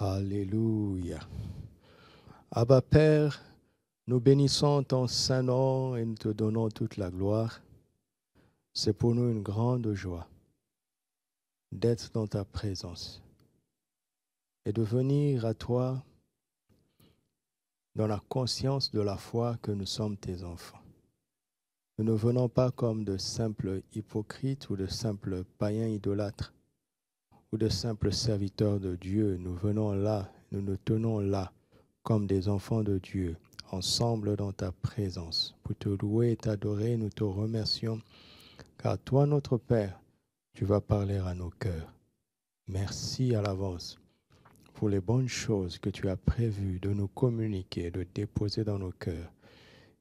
Alléluia. Abba Père, nous bénissons ton saint nom et nous te donnons toute la gloire. C'est pour nous une grande joie d'être dans ta présence et de venir à toi dans la conscience de la foi que nous sommes tes enfants. Nous ne venons pas comme de simples hypocrites ou de simples païens idolâtres ou de simples serviteurs de Dieu. Nous venons là, nous nous tenons là comme des enfants de Dieu, ensemble dans ta présence. Pour te louer et t'adorer, nous te remercions, car toi, notre Père, tu vas parler à nos cœurs. Merci à l'avance pour les bonnes choses que tu as prévues de nous communiquer, de déposer dans nos cœurs,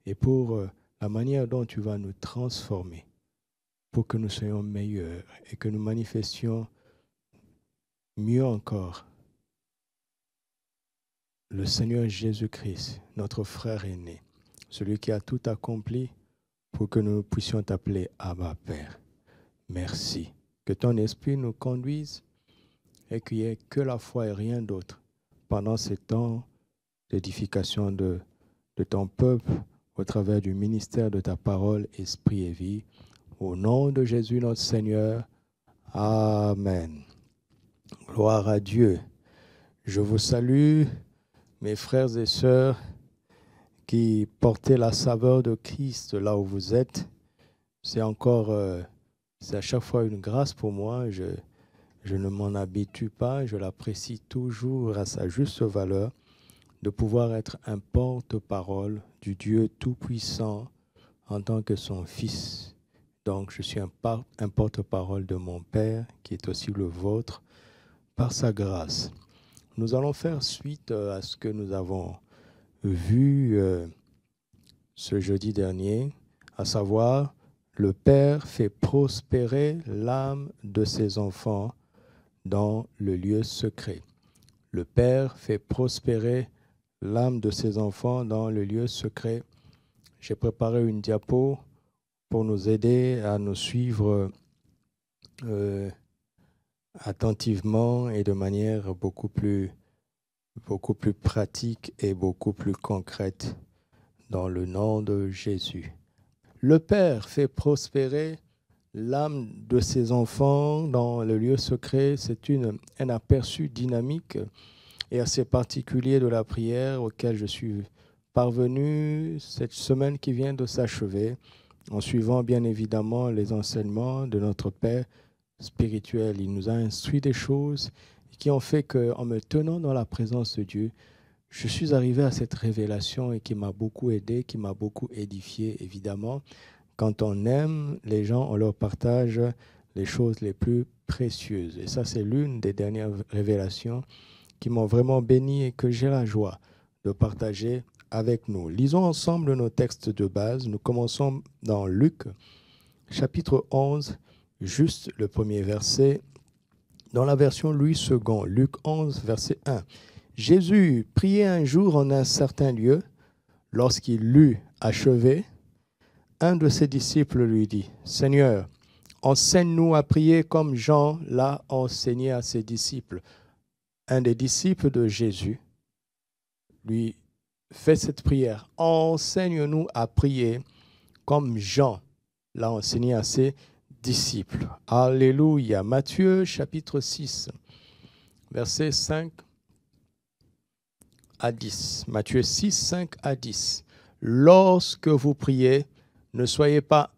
et pour la manière dont tu vas nous transformer, pour que nous soyons meilleurs et que nous manifestions mieux encore le Seigneur Jésus-Christ, notre frère aîné, celui qui a tout accompli pour que nous puissions t'appeler Abba Père. Merci. Que ton esprit nous conduise et qu'il n'y ait que la foi et rien d'autre pendant ces temps d'édification de ton peuple au travers du ministère de ta parole, esprit et vie. Au nom de Jésus notre Seigneur. Amen. Gloire à Dieu. Je vous salue, mes frères et sœurs qui portez la saveur de Christ là où vous êtes. C'est à chaque fois une grâce pour moi. Je ne m'en habitue pas, je l'apprécie toujours à sa juste valeur de pouvoir être un porte-parole du Dieu Tout-Puissant en tant que son Fils. Donc je suis un porte-parole de mon Père qui est aussi le vôtre par sa grâce. Nous allons faire suite à ce que nous avons vu ce jeudi dernier, à savoir le Père fait prospérer l'âme de ses enfants dans le lieu secret. Le Père fait prospérer l'âme de ses enfants dans le lieu secret. J'ai préparé une diapo pour nous aider à nous suivre attentivement et de manière beaucoup plus pratique et beaucoup plus concrète dans le nom de Jésus. Le Père fait prospérer l'âme de ses enfants dans le lieu secret. C'est un aperçu dynamique et assez particulier de la prière auquel je suis parvenu cette semaine qui vient de s'achever, en suivant bien évidemment les enseignements de notre Père spirituel. Il nous a instruit des choses qui ont fait qu'en me tenant dans la présence de Dieu, je suis arrivé à cette révélation et qui m'a beaucoup aidé, qui m'a beaucoup édifié, évidemment. Quand on aime les gens, on leur partage les choses les plus précieuses. Et ça, c'est l'une des dernières révélations qui m'ont vraiment béni et que j'ai la joie de partager avec nous. Lisons ensemble nos textes de base. Nous commençons dans Luc, chapitre 11, juste le premier verset, dans la version Louis II, Luc 11, verset 1. Jésus priait un jour en un certain lieu. Lorsqu'il l'eut achevé, un de ses disciples lui dit, « Seigneur, enseigne-nous à prier comme Jean l'a enseigné à ses disciples. » Un des disciples de Jésus lui fait cette prière. « Enseigne-nous à prier comme Jean l'a enseigné à ses disciples. » Alléluia. Matthieu chapitre 6, versets 5 à 10. Matthieu 6, 5 à 10. Lorsque vous priez, ne soyez pas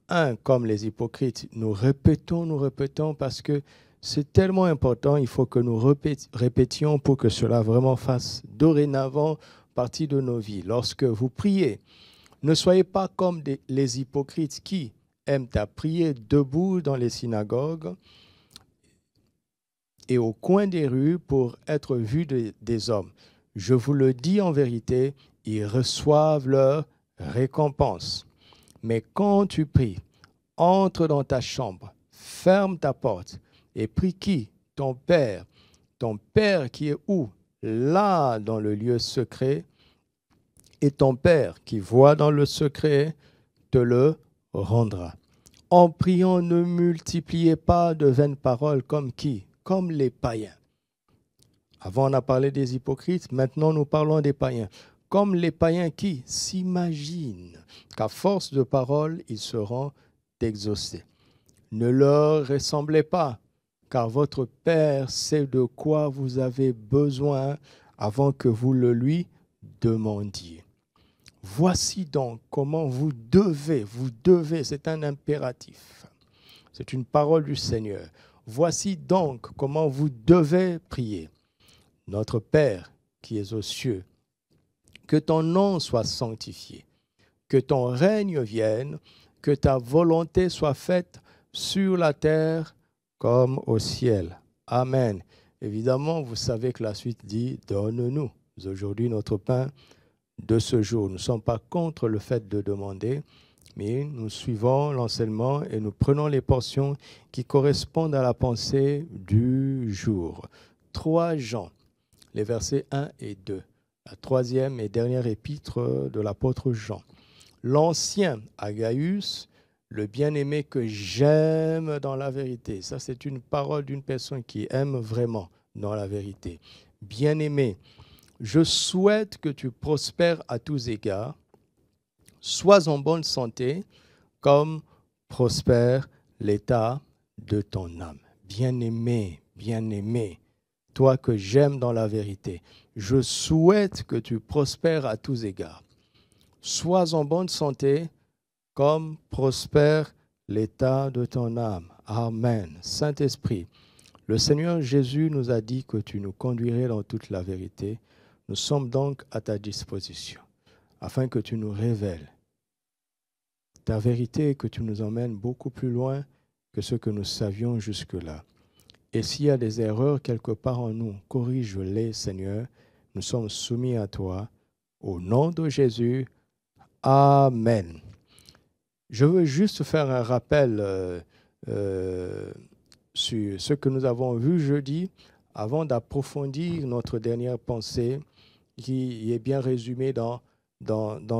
comme les hypocrites. Nous répétons parce que c'est tellement important. Il faut que nous répétions pour que cela vraiment fasse dorénavant partie de nos vies. Lorsque vous priez, ne soyez pas comme les hypocrites qui aiment à prier debout dans les synagogues et au coin des rues pour être vus des hommes. Je vous le dis en vérité, ils reçoivent leur récompense. Mais quand tu pries, entre dans ta chambre, ferme ta porte et prie qui? Ton Père. Ton Père qui est où? Là, dans le lieu secret. Et ton Père qui voit dans le secret te le rendra. En priant, ne multipliez pas de vaines paroles comme qui? Comme les païens. Avant, on a parlé des hypocrites, maintenant nous parlons des païens. Comme les païens qui s'imaginent qu'à force de paroles, ils seront exaucés. Ne leur ressemblez pas, car votre Père sait de quoi vous avez besoin avant que vous le lui demandiez. Voici donc comment vous devez, c'est un impératif, c'est une parole du Seigneur. Voici donc comment vous devez prier. Notre Père qui es aux cieux, que ton nom soit sanctifié, que ton règne vienne, que ta volonté soit faite sur la terre comme au ciel. Amen. Évidemment, vous savez que la suite dit « Donne-nous aujourd'hui notre pain de ce jour ». Nous ne sommes pas contre le fait de demander, mais nous suivons l'enseignement et nous prenons les portions qui correspondent à la pensée du jour. 3 Jean, les versets 1 et 2, la troisième et dernière épître de l'apôtre Jean. L'ancien Agaius, le bien-aimé que j'aime dans la vérité. Ça, c'est une parole d'une personne qui aime vraiment dans la vérité. Bien-aimé, je souhaite que tu prospères à tous égards, sois en bonne santé, comme prospère l'état de ton âme. Bien-aimé, bien-aimé, toi que j'aime dans la vérité, je souhaite que tu prospères à tous égards. Sois en bonne santé, comme prospère l'état de ton âme. Amen. Saint-Esprit, le Seigneur Jésus nous a dit que tu nous conduirais dans toute la vérité. Nous sommes donc à ta disposition, afin que tu nous révèles ta vérité et que tu nous emmènes beaucoup plus loin que ce que nous savions jusque-là. Et s'il y a des erreurs quelque part en nous, corrige-les, Seigneur. Nous sommes soumis à toi. Au nom de Jésus, Amen. Je veux juste faire un rappel sur ce que nous avons vu jeudi avant d'approfondir notre dernière pensée qui est bien résumée dans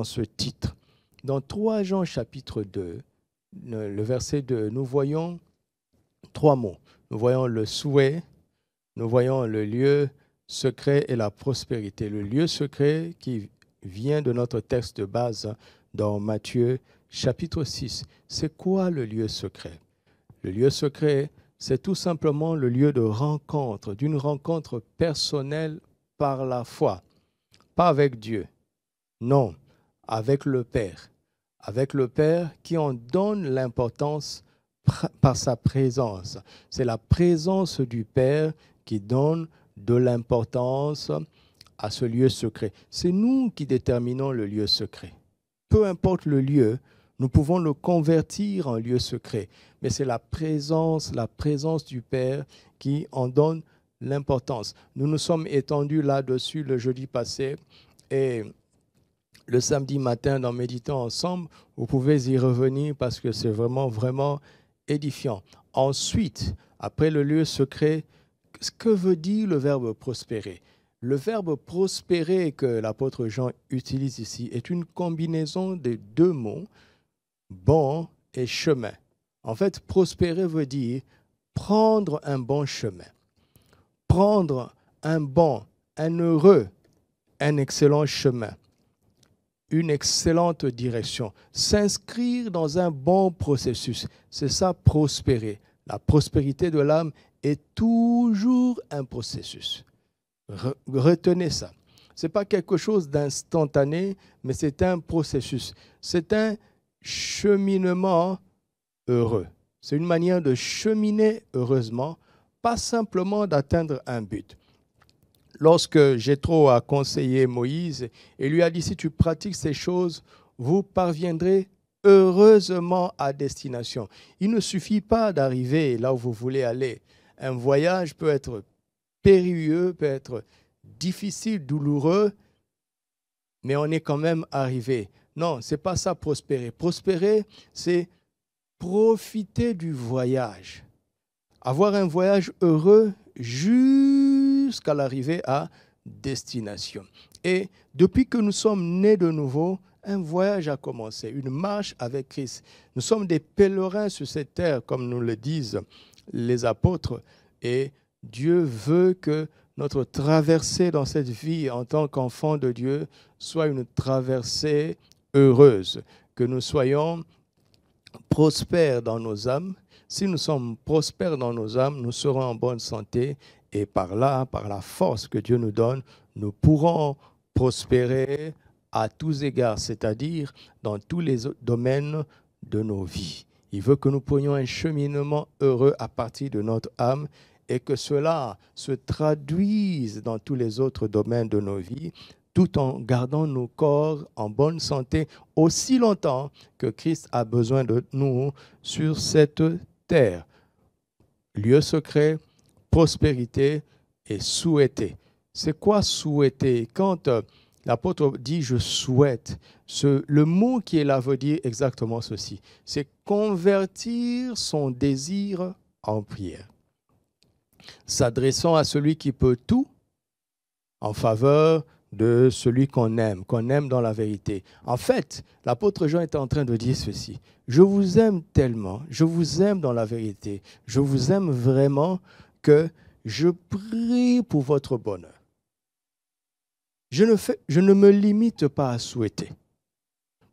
ce titre. Dans 3 Jean chapitre 2, le verset 2, nous voyons 3 mots. Nous voyons le souhait, nous voyons le lieu secret et la prospérité. Le lieu secret qui vient de notre texte de base dans Matthieu chapitre 6. C'est quoi le lieu secret? Le lieu secret, c'est tout simplement le lieu de rencontre, d'une rencontre personnelle par la foi. Pas avec Dieu, non, avec le Père. Avec le Père qui en donne l'importance par sa présence. C'est la présence du Père qui donne de l'importance à ce lieu secret. C'est nous qui déterminons le lieu secret. Peu importe le lieu, nous pouvons le convertir en lieu secret. Mais c'est la présence du Père qui en donne l'importance. Nous nous sommes étendus là-dessus le jeudi passé et le samedi matin, dans Méditant ensemble, vous pouvez y revenir parce que c'est vraiment, vraiment édifiant. Ensuite, après le lieu secret, ce que veut dire le verbe prospérer? Le verbe prospérer que l'apôtre Jean utilise ici est une combinaison de 2 mots, bon et chemin. En fait, prospérer veut dire prendre un bon chemin, prendre un bon, un heureux, un excellent chemin, une excellente direction, s'inscrire dans un bon processus. C'est ça, prospérer. La prospérité de l'âme est toujours un processus. Retenez ça. Ce n'est pas quelque chose d'instantané, mais c'est un processus. C'est un cheminement heureux. C'est une manière de cheminer heureusement, pas simplement d'atteindre un but. Lorsque Jéthro a conseillé Moïse et lui a dit « Si tu pratiques ces choses, vous parviendrez heureusement à destination. » Il ne suffit pas d'arriver là où vous voulez aller. Un voyage peut être périlleux, peut être difficile, douloureux, mais on est quand même arrivé. Non, ce n'est pas ça prospérer. Prospérer, c'est profiter du voyage. Avoir un voyage heureux jusqu'à l'arrivée à destination. Et depuis que nous sommes nés de nouveau, un voyage a commencé, une marche avec Christ. Nous sommes des pèlerins sur cette terre, comme nous le disent les apôtres, et Dieu veut que notre traversée dans cette vie en tant qu'enfant de Dieu soit une traversée heureuse, que nous soyons prospères dans nos âmes. Si nous sommes prospères dans nos âmes, nous serons en bonne santé et par là, par la force que Dieu nous donne, nous pourrons prospérer à tous égards, c'est-à-dire dans tous les domaines de nos vies. Il veut que nous prenions un cheminement heureux à partir de notre âme et que cela se traduise dans tous les autres domaines de nos vies, tout en gardant nos corps en bonne santé aussi longtemps que Christ a besoin de nous sur cette terre. Lieu secret, prospérité et souhaiter. C'est quoi souhaiter? Quand l'apôtre dit « je souhaite », le mot qui est là veut dire exactement ceci. C'est convertir son désir en prière. S'adressant à celui qui peut tout en faveur de celui qu'on aime dans la vérité. En fait, l'apôtre Jean est en train de dire ceci. Je vous aime tellement, je vous aime dans la vérité, je vous aime vraiment que je prie pour votre bonheur. Je ne me limite pas à souhaiter.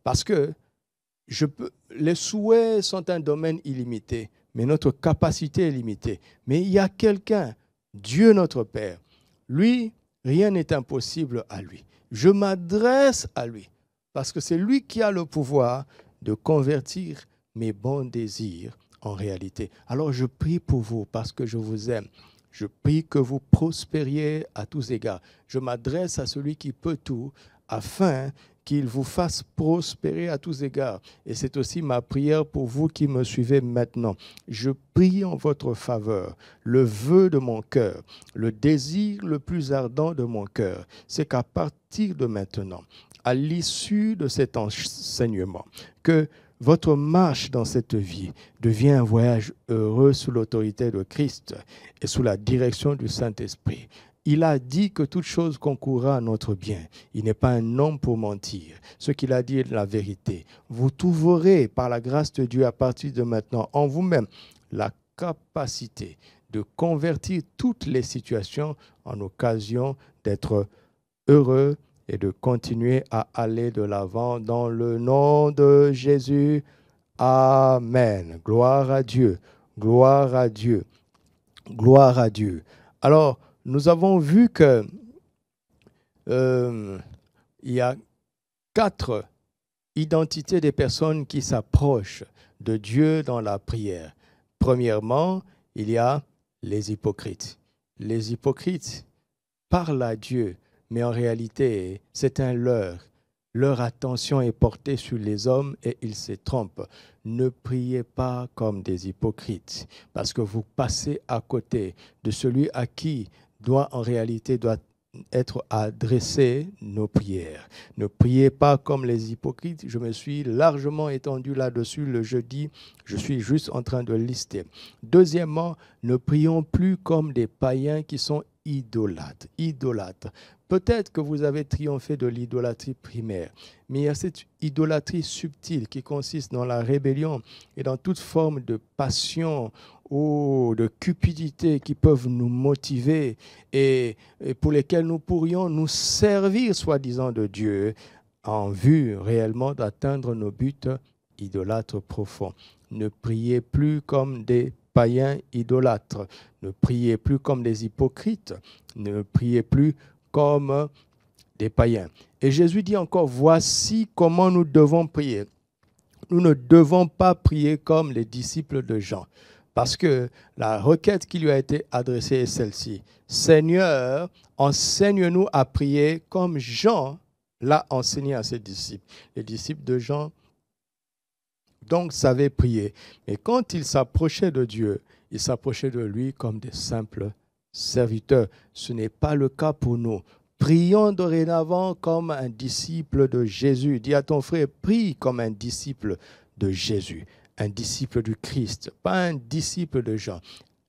Parce que les souhaits sont un domaine illimité, mais notre capacité est limitée. Mais il y a quelqu'un, Dieu notre Père. Lui, rien n'est impossible à lui. Je m'adresse à lui parce que c'est lui qui a le pouvoir de convertir mes bons désirs en réalité. Alors je prie pour vous parce que je vous aime. Je prie que vous prospériez à tous égards. Je m'adresse à celui qui peut tout afin qu'il vous fasse prospérer à tous égards. Et c'est aussi ma prière pour vous qui me suivez maintenant. Je prie en votre faveur. Le vœu de mon cœur, le désir le plus ardent de mon cœur, c'est qu'à partir de maintenant, à l'issue de cet enseignement, que votre marche dans cette vie devient un voyage heureux sous l'autorité de Christ et sous la direction du Saint-Esprit. Il a dit que toute chose concourra à notre bien. Il n'est pas un homme pour mentir. Ce qu'il a dit est la vérité. Vous trouverez, par la grâce de Dieu, à partir de maintenant, en vous-même, la capacité de convertir toutes les situations en occasion d'être heureux et de continuer à aller de l'avant dans le nom de Jésus. Amen. Gloire à Dieu. Gloire à Dieu. Gloire à Dieu. Alors, nous avons vu que il y a 4 identités des personnes qui s'approchent de Dieu dans la prière. Premièrement, il y a les hypocrites. Les hypocrites parlent à Dieu, mais en réalité, c'est un leurre. Leur attention est portée sur les hommes et ils se trompent. Ne priez pas comme des hypocrites, parce que vous passez à côté de celui à qui doit être adressées nos prières. Ne priez pas comme les hypocrites. Je me suis largement étendu là-dessus le jeudi. Je suis juste en train de lister. Deuxièmement, ne prions plus comme des païens qui sont idolâtres. Peut-être que vous avez triomphé de l'idolâtrie primaire, mais il y a cette idolâtrie subtile qui consiste dans la rébellion et dans toute forme de passion ou de cupidité qui peuvent nous motiver et pour lesquelles nous pourrions nous servir soi-disant de Dieu en vue réellement d'atteindre nos buts idolâtres profonds. Ne priez plus comme des païens idolâtres, ne priez plus comme des hypocrites, ne priez plus comme des païens. Et Jésus dit encore, voici comment nous devons prier. Nous ne devons pas prier comme les disciples de Jean, parce que la requête qui lui a été adressée est celle-ci. Seigneur, enseigne-nous à prier comme Jean l'a enseigné à ses disciples. Les disciples de Jean, donc, savaient prier. Mais quand ils s'approchaient de Dieu, ils s'approchaient de lui comme des simples serviteurs. Ce n'est pas le cas pour nous. Prions dorénavant comme un disciple de Jésus. Dis à ton frère, prie comme un disciple de Jésus, un disciple du Christ, pas un disciple de Jean.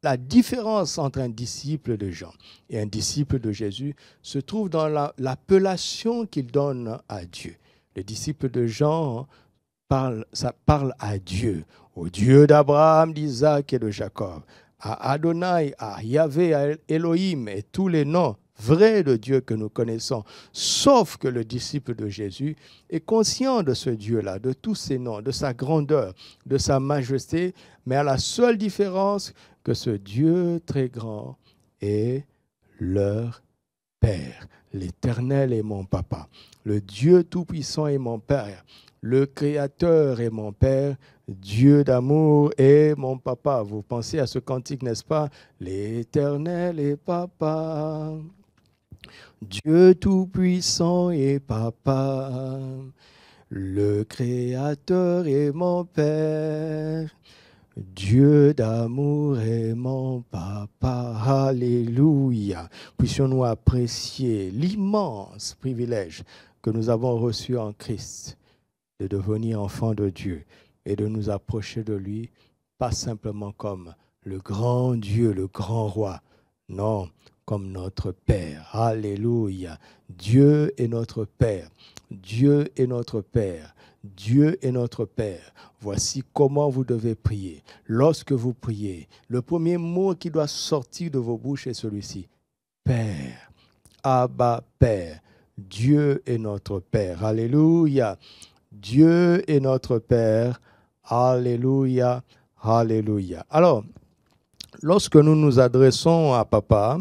La différence entre un disciple de Jean et un disciple de Jésus se trouve dans l'appellation qu'il donne à Dieu. Le disciple de Jean parle à Dieu, au Dieu d'Abraham, d'Isaac et de Jacob. à Adonai, à Yahvé, à Elohim et tous les noms vrais de Dieu que nous connaissons. Sauf que le disciple de Jésus est conscient de ce Dieu-là, de tous ses noms, de sa grandeur, de sa majesté, mais à la seule différence que ce Dieu très grand est leur Père. L'Éternel est mon papa. Le Dieu Tout-Puissant est mon Père. Le Créateur est mon Père. Dieu d'amour est mon papa. Vous pensez à ce cantique, n'est-ce pas? L'Éternel est papa. Dieu Tout-Puissant est papa. Le Créateur est mon Père. Dieu d'amour est mon papa. Alléluia. Puissions-nous apprécier l'immense privilège que nous avons reçu en Christ de devenir enfants de Dieu et de nous approcher de lui, pas simplement comme le grand Dieu, le grand roi, non, comme notre Père. Alléluia. Dieu est notre Père. Dieu est notre Père. Dieu est notre Père. Voici comment vous devez prier. Lorsque vous priez, le premier mot qui doit sortir de vos bouches est celui-ci. Père. Abba, Père. Dieu est notre Père. Alléluia. Dieu est notre Père. Alléluia. Alléluia. Alors, lorsque nous nous adressons à Papa,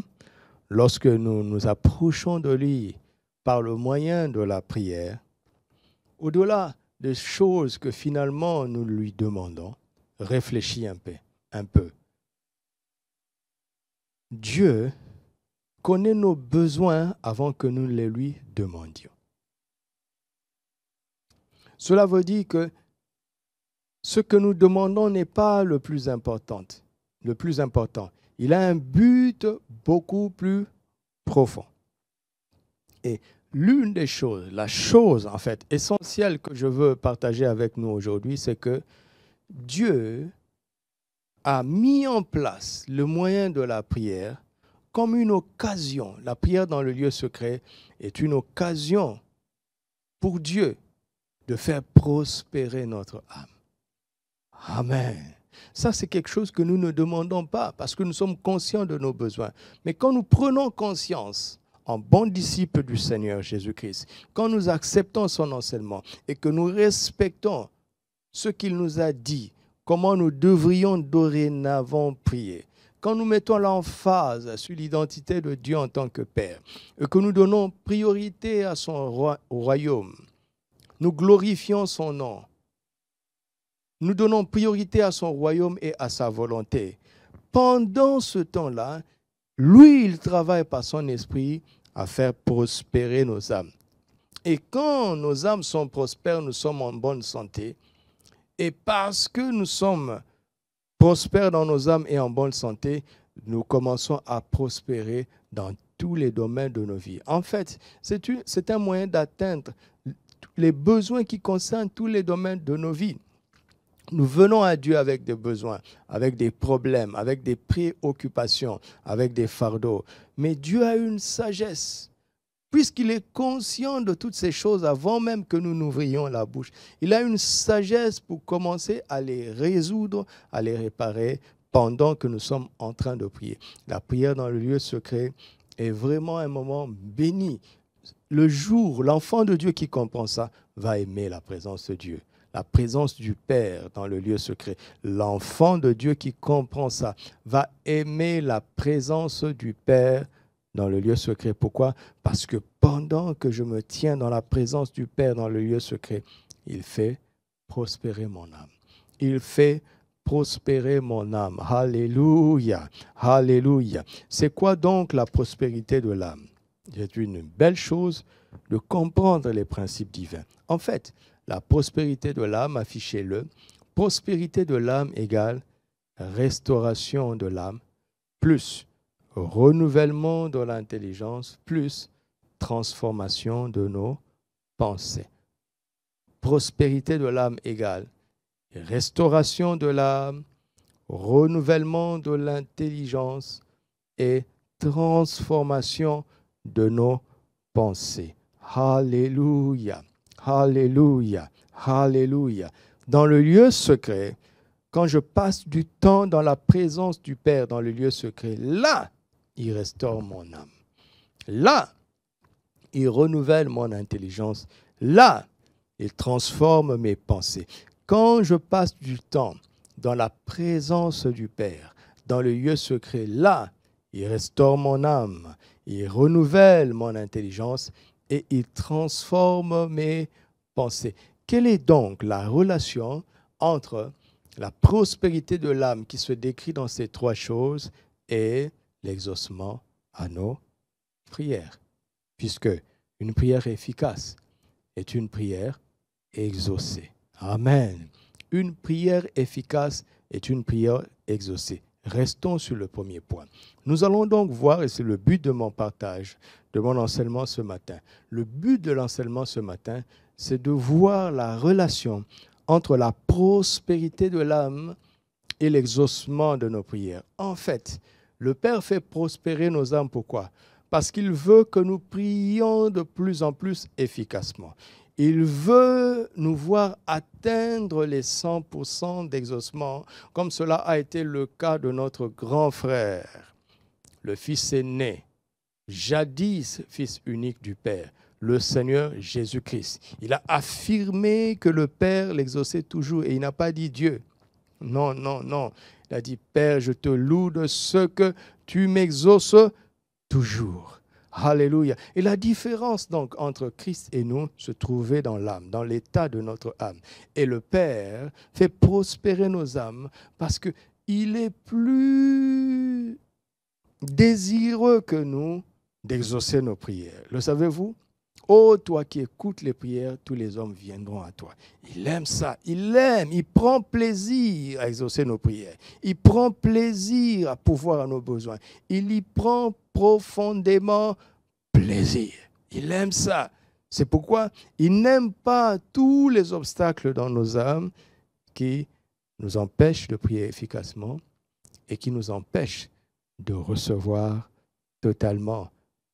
lorsque nous nous approchons de lui par le moyen de la prière, au-delà des choses que finalement nous lui demandons, réfléchis un peu. Dieu connaît nos besoins avant que nous les lui demandions. Cela veut dire que ce que nous demandons n'est pas le plus important. Le plus important. Il a un but beaucoup plus profond. Et l'une des choses, la chose en fait essentielle que je veux partager avec nous aujourd'hui, c'est que Dieu a mis en place le moyen de la prière comme une occasion. La prière dans le lieu secret est une occasion pour Dieu de faire prospérer notre âme. Amen. Ça, c'est quelque chose que nous ne demandons pas parce que nous sommes conscients de nos besoins. Mais quand nous prenons conscience, en bons disciples du Seigneur Jésus-Christ, quand nous acceptons son enseignement et que nous respectons ce qu'il nous a dit, comment nous devrions dorénavant prier, quand nous mettons l'emphase sur l'identité de Dieu en tant que Père, et que nous donnons priorité à son royaume, nous glorifions son nom, nous donnons priorité à son royaume et à sa volonté. Pendant ce temps-là, lui, il travaille par son esprit à faire prospérer nos âmes. Et quand nos âmes sont prospères, nous sommes en bonne santé. Et parce que nous sommes prospères dans nos âmes et en bonne santé, nous commençons à prospérer dans tous les domaines de nos vies. En fait, c'est un moyen d'atteindre les besoins qui concernent tous les domaines de nos vies. Nous venons à Dieu avec des besoins, avec des problèmes, avec des préoccupations, avec des fardeaux. Mais Dieu a une sagesse, puisqu'il est conscient de toutes ces choses avant même que nous n'ouvrions la bouche. Il a une sagesse pour commencer à les résoudre, à les réparer pendant que nous sommes en train de prier. La prière dans le lieu secret est vraiment un moment béni. Le jour, l'enfant de Dieu qui comprend ça va aimer la présence de Dieu. La présence du Père dans le lieu secret. L'enfant de Dieu qui comprend ça va aimer la présence du Père dans le lieu secret. Pourquoi? Parce que pendant que je me tiens dans la présence du Père dans le lieu secret, il fait prospérer mon âme. Il fait prospérer mon âme. Alléluia. Alléluia. C'est quoi donc la prospérité de l'âme? C'est une belle chose de comprendre les principes divins. En fait, la prospérité de l'âme, affichez-le, prospérité de l'âme égale restauration de l'âme, plus renouvellement de l'intelligence, plus transformation de nos pensées. Prospérité de l'âme égale restauration de l'âme, renouvellement de l'intelligence et transformation de nos pensées. Alléluia. Alléluia, alléluia. Dans le lieu secret, quand je passe du temps dans la présence du Père, dans le lieu secret, là, il restaure mon âme. Là, il renouvelle mon intelligence. Là, il transforme mes pensées. Quand je passe du temps dans la présence du Père, dans le lieu secret, là, il restaure mon âme, il renouvelle mon intelligence et il transforme mes pensées. Quelle est donc la relation entre la prospérité de l'âme qui se décrit dans ces trois choses et l'exaucement à nos prières? Puisque une prière efficace est une prière exaucée. Amen. Une prière efficace est une prière exaucée. Restons sur le premier point. Nous allons donc voir, et c'est le but de mon partage, de mon enseignement ce matin. Le but de l'enseignement ce matin, c'est de voir la relation entre la prospérité de l'âme et l'exaucement de nos prières. En fait, le Père fait prospérer nos âmes. Pourquoi? Parce qu'il veut que nous prions de plus en plus efficacement. Il veut nous voir atteindre les 100% d'exaucement, comme cela a été le cas de notre grand frère, le fils aîné, jadis fils unique du Père, le Seigneur Jésus-Christ. Il a affirmé que le Père l'exauçait toujours et il n'a pas dit Dieu. Non, non, non. Il a dit, Père, je te loue de ce que tu m'exauces toujours. Alléluia. Et la différence donc entre Christ et nous se trouvait dans l'âme, dans l'état de notre âme. Et le Père fait prospérer nos âmes parce qu'il est plus désireux que nous d'exaucer nos prières. Le savez-vous? Oh, toi qui écoutes les prières, tous les hommes viendront à toi. Il aime ça, il prend plaisir à exaucer nos prières. Il prend plaisir à pourvoir à nos besoins. Il y prend profondément plaisir. Il aime ça. C'est pourquoi il n'aime pas tous les obstacles dans nos âmes qui nous empêchent de prier efficacement et qui nous empêchent de recevoir totalement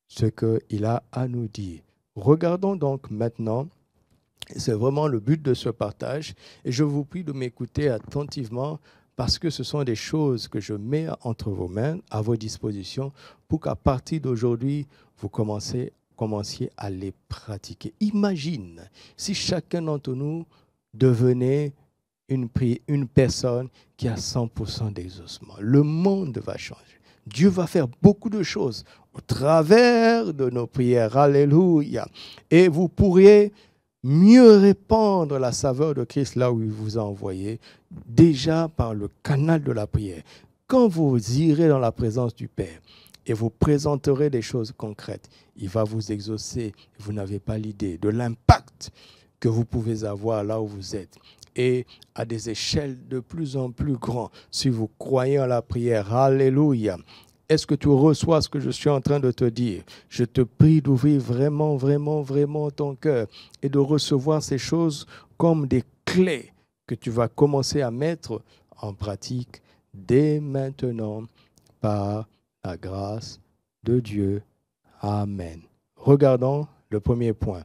ce qu'il a à nous dire. Regardons donc maintenant, c'est vraiment le but de ce partage, et je vous prie de m'écouter attentivement parce que ce sont des choses que je mets entre vos mains, à vos dispositions, pour qu'à partir d'aujourd'hui, vous commenciez à les pratiquer. Imagine si chacun d'entre nous devenait une personne qui a 100% d'exaucement. Le monde va changer. Dieu va faire beaucoup de choses au travers de nos prières. Alléluia. Et vous pourriez mieux répandre la saveur de Christ là où il vous a envoyé, déjà par le canal de la prière. Quand vous irez dans la présence du Père et vous présenterez des choses concrètes, il va vous exaucer. Vous n'avez pas l'idée de l'impact que vous pouvez avoir là où vous êtes. Et à des échelles de plus en plus grandes, si vous croyez en la prière. Alléluia. Est-ce que tu reçois ce que je suis en train de te dire? Je te prie d'ouvrir vraiment, vraiment, vraiment ton cœur et de recevoir ces choses comme des clés que tu vas commencer à mettre en pratique dès maintenant par la grâce de Dieu. Amen. Regardons le premier point,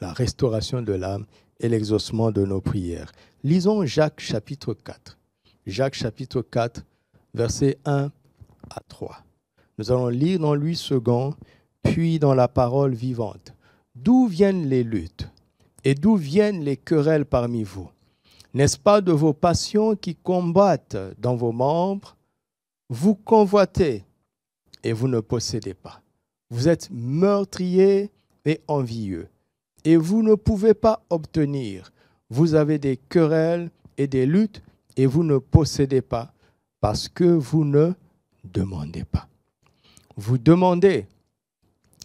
la restauration de l'âme et l'exaucement de nos prières. Lisons Jacques chapitre 4. Jacques chapitre 4, versets 1 à 3. Nous allons lire dans Louis II, puis dans la parole vivante. D'où viennent les luttes et d'où viennent les querelles parmi vous? N'est-ce pas de vos passions qui combattent dans vos membres? Vous convoitez et vous ne possédez pas. Vous êtes meurtriers et envieux et vous ne pouvez pas obtenir. Vous avez des querelles et des luttes et vous ne possédez pas parce que vous ne demandez pas. Vous demandez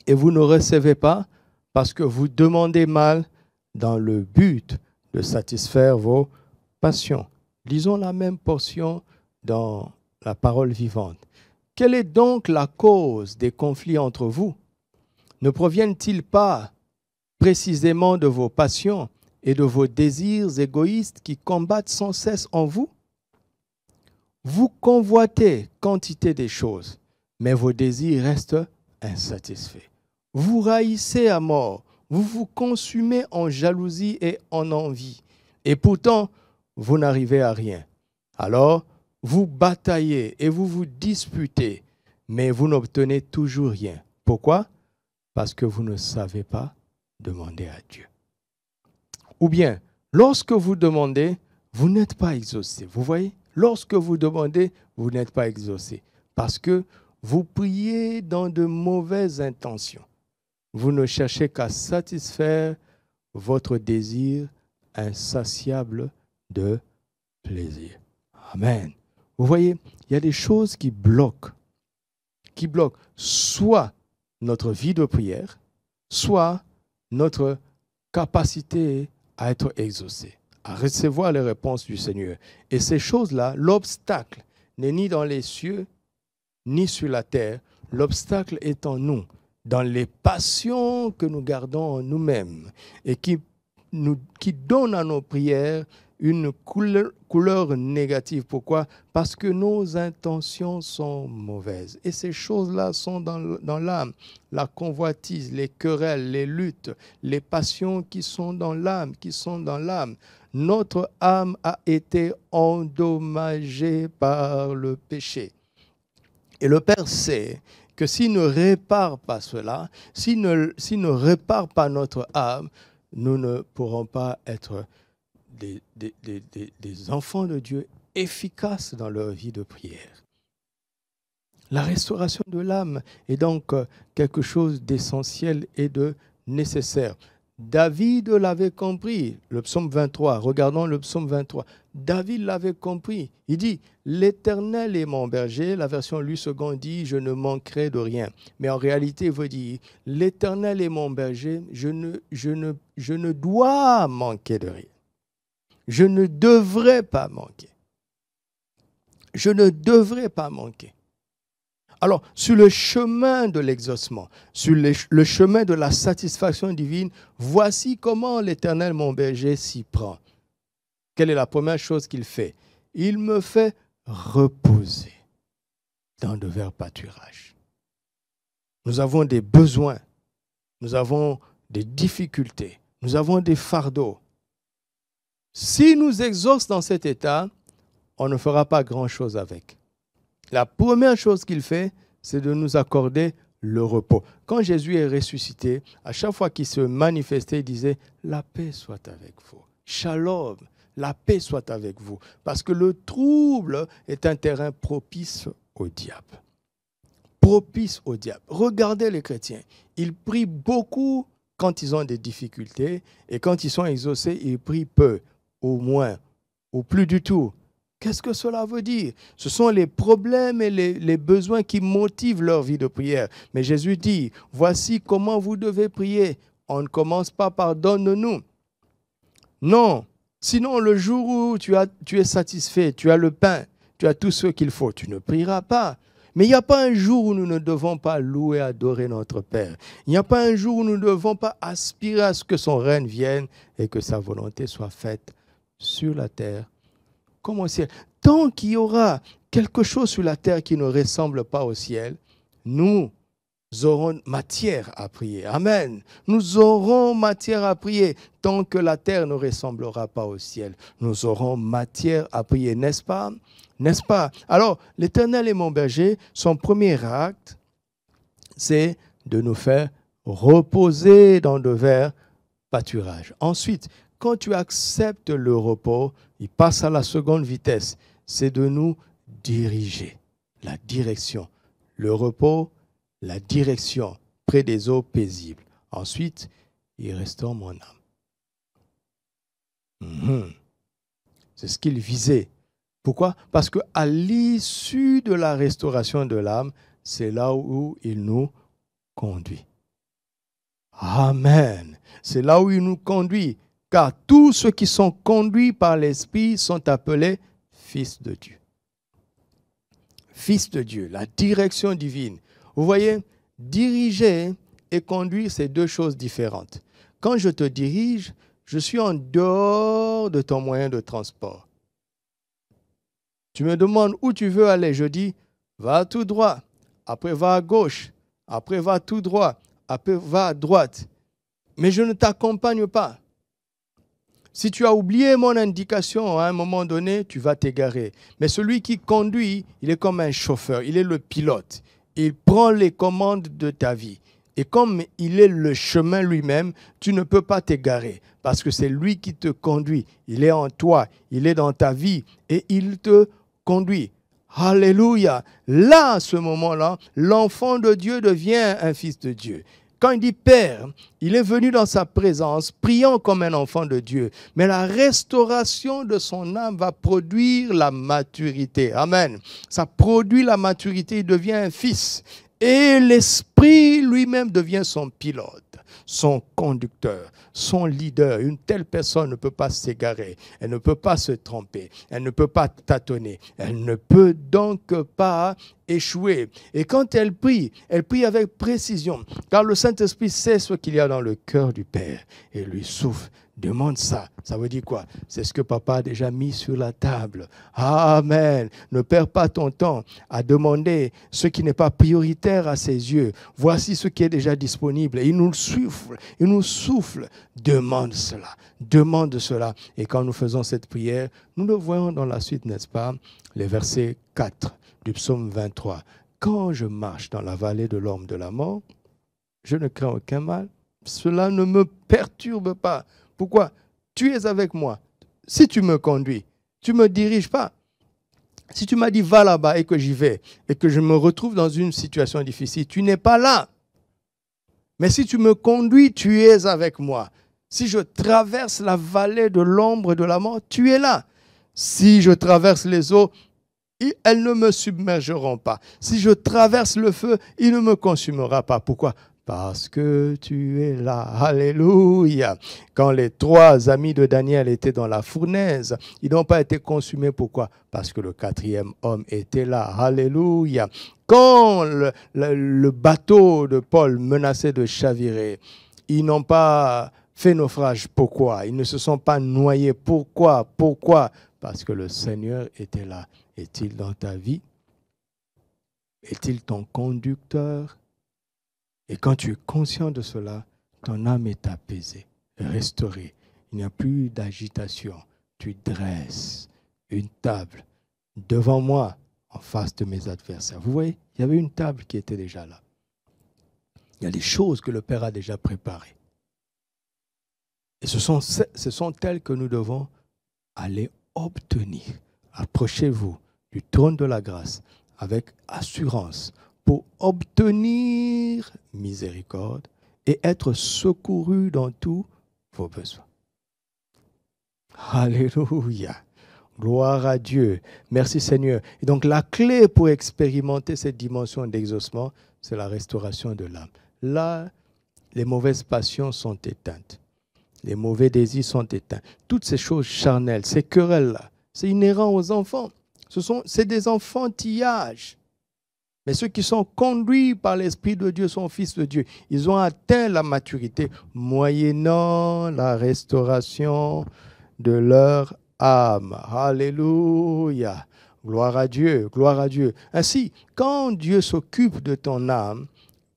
et vous ne recevez pas parce que vous demandez mal dans le but de satisfaire vos passions. Lisons la même portion dans la parole vivante. Quelle est donc la cause des conflits entre vous? Ne proviennent-ils pas précisément de vos passions et de vos désirs égoïstes qui combattent sans cesse en vous? Vous convoitez quantité des choses, mais vos désirs restent insatisfaits. Vous raillissez à mort, vous vous consumez en jalousie et en envie. Et pourtant, vous n'arrivez à rien. Alors, vous bataillez et vous vous disputez, mais vous n'obtenez toujours rien. Pourquoi? Parce que vous ne savez pas demander à Dieu. Ou bien, lorsque vous demandez, vous n'êtes pas exaucé. Vous voyez? Lorsque vous demandez, vous n'êtes pas exaucé. Parce que vous priez dans de mauvaises intentions. Vous ne cherchez qu'à satisfaire votre désir insatiable de plaisir. Amen. Vous voyez, il y a des choses qui bloquent soit notre vie de prière, soit notre capacité à être exaucé, à recevoir les réponses du Seigneur. Et ces choses-là, l'obstacle n'est ni dans les cieux, ni sur la terre. L'obstacle est en nous, dans les passions que nous gardons en nous-mêmes et qui donnent à nos prières une couleur négative. Pourquoi? Parce que nos intentions sont mauvaises. Et ces choses-là sont dans l'âme. La convoitise, les querelles, les luttes, les passions qui sont dans l'âme, Notre âme a été endommagée par le péché. Et le Père sait que s'il ne répare pas cela, s'il ne répare pas notre âme, nous ne pourrons pas être des enfants de Dieu efficaces dans leur vie de prière. La restauration de l'âme est donc quelque chose d'essentiel et de nécessaire. David l'avait compris, le psaume 23, regardons le psaume 23. David l'avait compris. Il dit, « L'Éternel est mon berger », la version Lu Second dit, « Je ne manquerai de rien ». Mais en réalité, il veut dire, « L'Éternel est mon berger, je ne dois manquer de rien. Je ne devrais pas manquer. Je ne devrais pas manquer. » Alors, sur le chemin de l'exaucement, sur le chemin de la satisfaction divine, voici comment l'Éternel, mon berger, s'y prend. Quelle est la première chose qu'il fait? Il me fait reposer dans de verts pâturages. Nous avons des besoins, nous avons des difficultés, nous avons des fardeaux. S'il nous exauce dans cet état, on ne fera pas grand-chose avec. La première chose qu'il fait, c'est de nous accorder le repos. Quand Jésus est ressuscité, à chaque fois qu'il se manifestait, il disait « La paix soit avec vous. Shalom, la paix soit avec vous. » Parce que le trouble est un terrain propice au diable. Propice au diable. Regardez les chrétiens. Ils prient beaucoup quand ils ont des difficultés et quand ils sont exaucés, ils prient peu, au moins, ou plus du tout. Qu'est-ce que cela veut dire? Ce sont les problèmes et les besoins qui motivent leur vie de prière. Mais Jésus dit, voici comment vous devez prier. On ne commence pas par donne-nous. Non. Sinon, le jour où tu es satisfait, tu as le pain, tu as tout ce qu'il faut, tu ne prieras pas. Mais il n'y a pas un jour où nous ne devons pas louer et adorer notre Père. Il n'y a pas un jour où nous ne devons pas aspirer à ce que son règne vienne et que sa volonté soit faite sur la terre comme au ciel. Tant qu'il y aura quelque chose sur la terre qui ne ressemble pas au ciel, nous aurons matière à prier. Amen. Nous aurons matière à prier. Tant que la terre ne ressemblera pas au ciel, nous aurons matière à prier, n'est-ce pas? N'est-ce pas? Alors, l'Éternel est mon berger. Son premier acte, c'est de nous faire reposer dans de verts pâturages. Ensuite, quand tu acceptes le repos, il passe à la seconde vitesse, c'est de nous diriger. La direction. Le repos, la direction, près des eaux paisibles. Ensuite, il restaure mon âme. C'est ce qu'il visait. Pourquoi? Parce qu'à l'issue de la restauration de l'âme, c'est là où il nous conduit. Amen. C'est là où il nous conduit. Car tous ceux qui sont conduits par l'Esprit sont appelés fils de Dieu. Fils de Dieu, la direction divine. Vous voyez, diriger et conduire, c'est deux choses différentes. Quand je te dirige, je suis en dehors de ton moyen de transport. Tu me demandes où tu veux aller, je dis, va tout droit, après va à gauche, après va tout droit, après va à droite. Mais je ne t'accompagne pas. Si tu as oublié mon indication à un moment donné, tu vas t'égarer. Mais celui qui conduit, il est comme un chauffeur, il est le pilote. Il prend les commandes de ta vie. Et comme il est le chemin lui-même, tu ne peux pas t'égarer parce que c'est lui qui te conduit. Il est en toi, il est dans ta vie et il te conduit. Alléluia. Là, à ce moment-là, l'enfant de Dieu devient un fils de Dieu. Quand il dit Père, il est venu dans sa présence, priant comme un enfant de Dieu. Mais la restauration de son âme va produire la maturité. Amen. Ça produit la maturité, il devient un fils. Et l'Esprit lui-même devient son pilote, son conducteur, son leader. Une telle personne ne peut pas s'égarer, elle ne peut pas se tromper, elle ne peut pas tâtonner, elle ne peut donc pas échouer. Et quand elle prie avec précision, car le Saint-Esprit sait ce qu'il y a dans le cœur du Père et lui souffle. Demande ça. Ça veut dire quoi? C'est ce que papa a déjà mis sur la table. Amen. Ne perds pas ton temps à demander ce qui n'est pas prioritaire à ses yeux. Voici ce qui est déjà disponible. Et il nous souffle. Demande cela. Demande cela. Et quand nous faisons cette prière, nous le voyons dans la suite, n'est-ce pas? Les versets 4 du psaume 23. Quand je marche dans la vallée de l'ombre de la mort, je ne crains aucun mal. Cela ne me perturbe pas. Pourquoi? Tu es avec moi. Si tu me conduis, tu ne me diriges pas. Si tu m'as dit va là-bas et que j'y vais et que je me retrouve dans une situation difficile, tu n'es pas là. Mais si tu me conduis, tu es avec moi. Si je traverse la vallée de l'ombre de la mort, tu es là. Si je traverse les eaux, elles ne me submergeront pas. Si je traverse le feu, il ne me consumera pas. Pourquoi? Parce que tu es là. Alléluia. Quand les 3 amis de Daniel étaient dans la fournaise, ils n'ont pas été consumés. Pourquoi? Parce que le 4e homme était là. Alléluia. Quand le bateau de Paul menaçait de chavirer, ils n'ont pas fait naufrage. Pourquoi? Ils ne se sont pas noyés. Pourquoi? Parce que le Seigneur était là. Est-il dans ta vie? Est-il ton conducteur? Et quand tu es conscient de cela, ton âme est apaisée, restaurée. Il n'y a plus d'agitation. Tu dresses une table devant moi, en face de mes adversaires. Vous voyez, il y avait une table qui était déjà là. Il y a des choses que le Père a déjà préparées. Et ce sont elles que nous devons aller obtenir. Approchez-vous du trône de la grâce avec assurance pour obtenir miséricorde et être secouru dans tous vos besoins. Alléluia. Gloire à Dieu. Merci Seigneur. Et donc la clé pour expérimenter cette dimension d'exaucement, c'est la restauration de l'âme. Là, les mauvaises passions sont éteintes. Les mauvais désirs sont éteints. Toutes ces choses charnelles, ces querelles-là, c'est inhérent aux enfants. C'est des enfantillages. Mais ceux qui sont conduits par l'Esprit de Dieu sont fils de Dieu. Ils ont atteint la maturité moyennant la restauration de leur âme. Alléluia. Gloire à Dieu, gloire à Dieu. Ainsi, quand Dieu s'occupe de ton âme,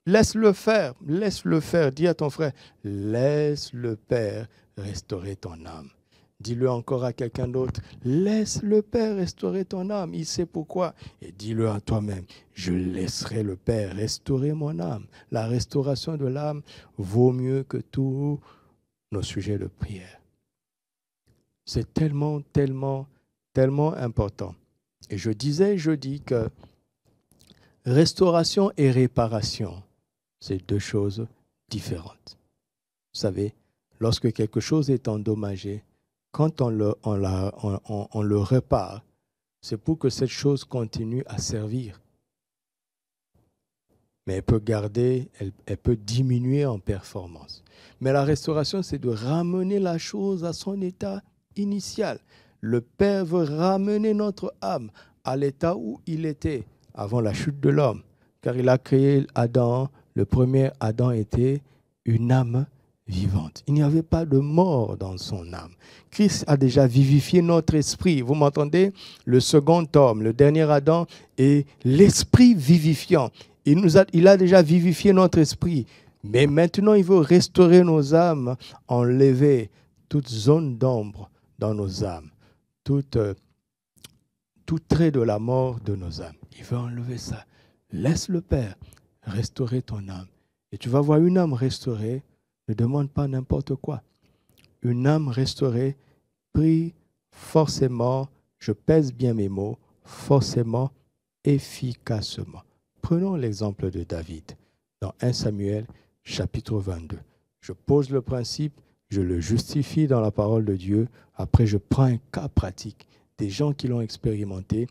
laisse-le faire, laisse-le faire. Dis à ton frère, laisse le Père restaurer ton âme. Dis-le encore à quelqu'un d'autre, laisse le Père restaurer ton âme, il sait pourquoi. Et dis-le à toi-même, je laisserai le Père restaurer mon âme. La restauration de l'âme vaut mieux que tous nos sujets de prière. C'est tellement, tellement, tellement important. Et je disais jeudi que restauration et réparation, c'est 2 choses différentes. Vous savez, lorsque quelque chose est endommagé, quand on le répare, c'est pour que cette chose continue à servir. Mais elle peut elle peut diminuer en performance. Mais la restauration, c'est de ramener la chose à son état initial. Le Père veut ramener notre âme à l'état où il était avant la chute de l'homme. Car il a créé Adam, le premier Adam était une âme vivante. Il n'y avait pas de mort dans son âme. Christ a déjà vivifié notre esprit. Vous m'entendez? Le second homme, le dernier Adam, est l'esprit vivifiant. Il a déjà vivifié notre esprit. Mais maintenant, il veut restaurer nos âmes, enlever toute zone d'ombre dans nos âmes, tout trait de la mort de nos âmes. Il veut enlever ça. Laisse le Père restaurer ton âme. Et tu vas voir une âme restaurée, ne demande pas n'importe quoi. Une âme restaurée prie forcément, je pèse bien mes mots, forcément, efficacement. Prenons l'exemple de David dans 1 Samuel chapitre 22. Je pose le principe, je le justifie dans la parole de Dieu. Après, je prends un cas pratique des gens qui l'ont expérimenté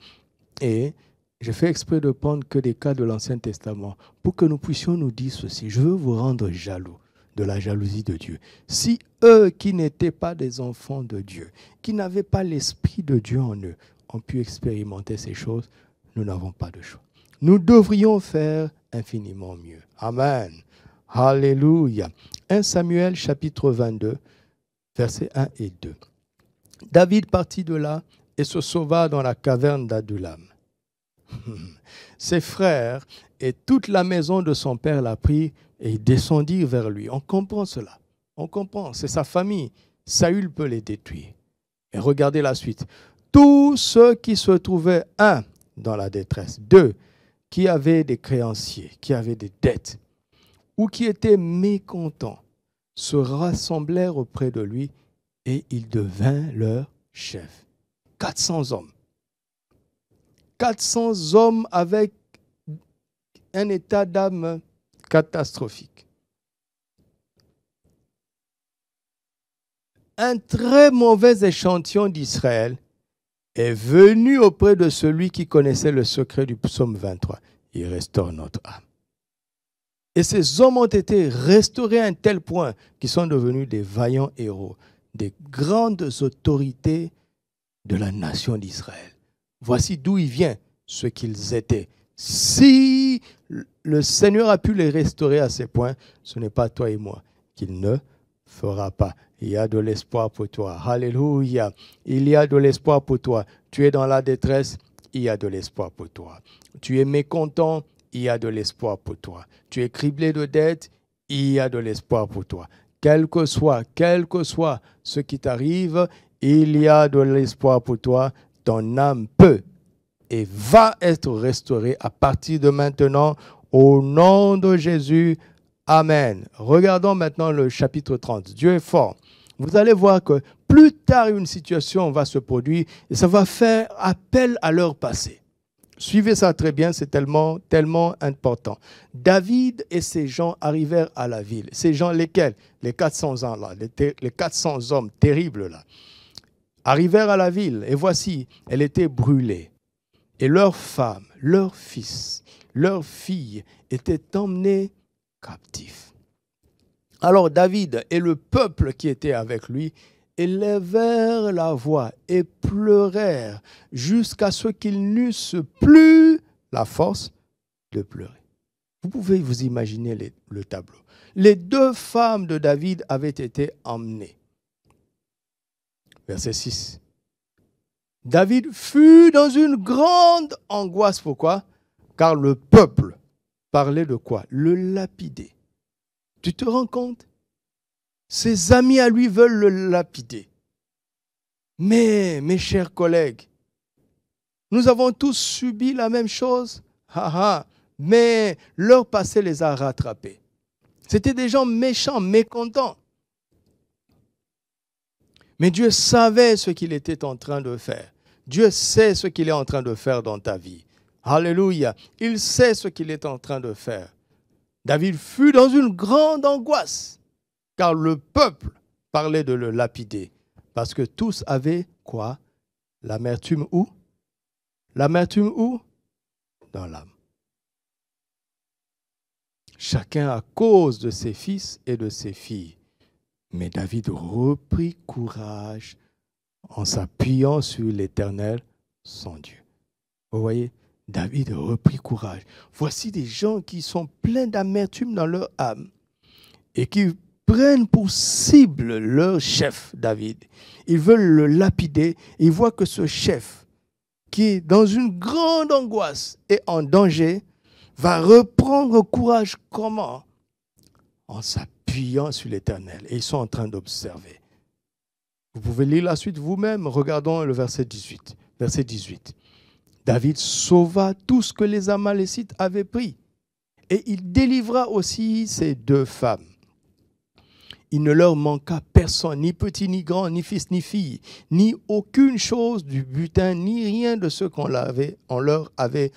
et je fais exprès de prendre que des cas de l'Ancien Testament pour que nous puissions nous dire ceci. Je veux vous rendre jaloux de la jalousie de Dieu. Si eux qui n'étaient pas des enfants de Dieu, qui n'avaient pas l'Esprit de Dieu en eux, ont pu expérimenter ces choses, nous n'avons pas de choix. Nous devrions faire infiniment mieux. Amen. Alléluia. 1 Samuel chapitre 22, versets 1 et 2. David partit de là et se sauva dans la caverne d'Adullam. Ses frères et toute la maison de son père la prirent et ils descendirent vers lui. On comprend cela. On comprend. C'est sa famille. Saül peut les détruire. Et regardez la suite. Tous ceux qui se trouvaient, un, dans la détresse, deux, qui avaient des créanciers, qui avaient des dettes, ou qui étaient mécontents, se rassemblèrent auprès de lui et il devint leur chef. 400 hommes. 400 hommes avec un état d'âme catastrophique. Un très mauvais échantillon d'Israël est venu auprès de celui qui connaissait le secret du psaume 23. Il restaure notre âme. Et ces hommes ont été restaurés à un tel point qu'ils sont devenus des vaillants héros, des grandes autorités de la nation d'Israël. Voici d'où il vient ce qu'ils étaient. Si le Seigneur a pu les restaurer à ces points, ce n'est pas toi et moi qu'il ne fera pas. Il y a de l'espoir pour toi. Alléluia. Il y a de l'espoir pour toi. Tu es dans la détresse, il y a de l'espoir pour toi. Tu es mécontent, il y a de l'espoir pour toi. Tu es criblé de dettes, il y a de l'espoir pour toi. Quel que soit ce qui t'arrive, il y a de l'espoir pour toi. Ton âme peut et va être restaurée à partir de maintenant au nom de Jésus. Amen. Regardons maintenant le chapitre 30. Dieu est fort. Vous allez voir que plus tard, une situation va se produire et ça va faire appel à leur passé. Suivez ça très bien, c'est tellement important. David et ses gens arrivèrent à la ville. Ces gens lesquels? Les 400 ans là, les 400 hommes terribles là, arrivèrent à la ville et voici, elle était brûlée. Et leurs femmes, leurs fils, leurs filles étaient emmenés captifs. Alors David et le peuple qui était avec lui élevèrent la voix et pleurèrent jusqu'à ce qu'ils n'eussent plus la force de pleurer. Vous pouvez vous imaginer le tableau. Les deux femmes de David avaient été emmenées. Verset 6. David fut dans une grande angoisse. Pourquoi? Car le peuple parlait de quoi? Le lapider. Tu te rends compte? Ses amis à lui veulent le lapider. Mais, mes chers collègues, nous avons tous subi la même chose. Mais leur passé les a rattrapés. C'était des gens méchants, mécontents. Mais Dieu savait ce qu'il était en train de faire. Dieu sait ce qu'il est en train de faire dans ta vie. Alléluia. Il sait ce qu'il est en train de faire. David fut dans une grande angoisse, car le peuple parlait de le lapider. Parce que tous avaient quoi? L'amertume où? L'amertume où? Dans l'âme. Chacun à cause de ses fils et de ses filles. Mais David reprit courage en s'appuyant sur l'Éternel, son Dieu. Vous voyez, David reprit courage. Voici des gens qui sont pleins d'amertume dans leur âme et qui prennent pour cible leur chef, David. Ils veulent le lapider. Ils voient que ce chef, qui est dans une grande angoisse et en danger, va reprendre courage comment? En s'appuyant sur l'Éternel. Et ils sont en train d'observer. Vous pouvez lire la suite vous-même. Regardons le verset 18. Verset 18. David sauva tout ce que les Amalécites avaient pris. Et il délivra aussi ses 2 femmes. Il ne leur manqua personne, ni petit, ni grand, ni fils, ni fille, ni aucune chose du butin, ni rien de ce qu'on leur avait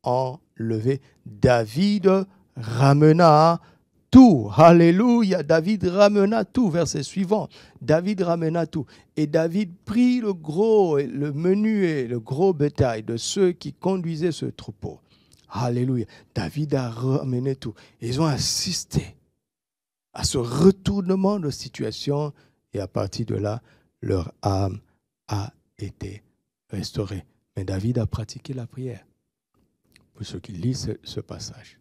enlevé. David ramena tout. Alléluia. David ramena tout. Verset suivant. David ramena tout. Et David prit le gros, le menu et le gros bétail de ceux qui conduisaient ce troupeau. Alléluia. David a ramené tout. Ils ont assisté à ce retournement de situation et à partir de là, leur âme a été restaurée. Mais David a pratiqué la prière. Pour ceux qui lisent ce passage,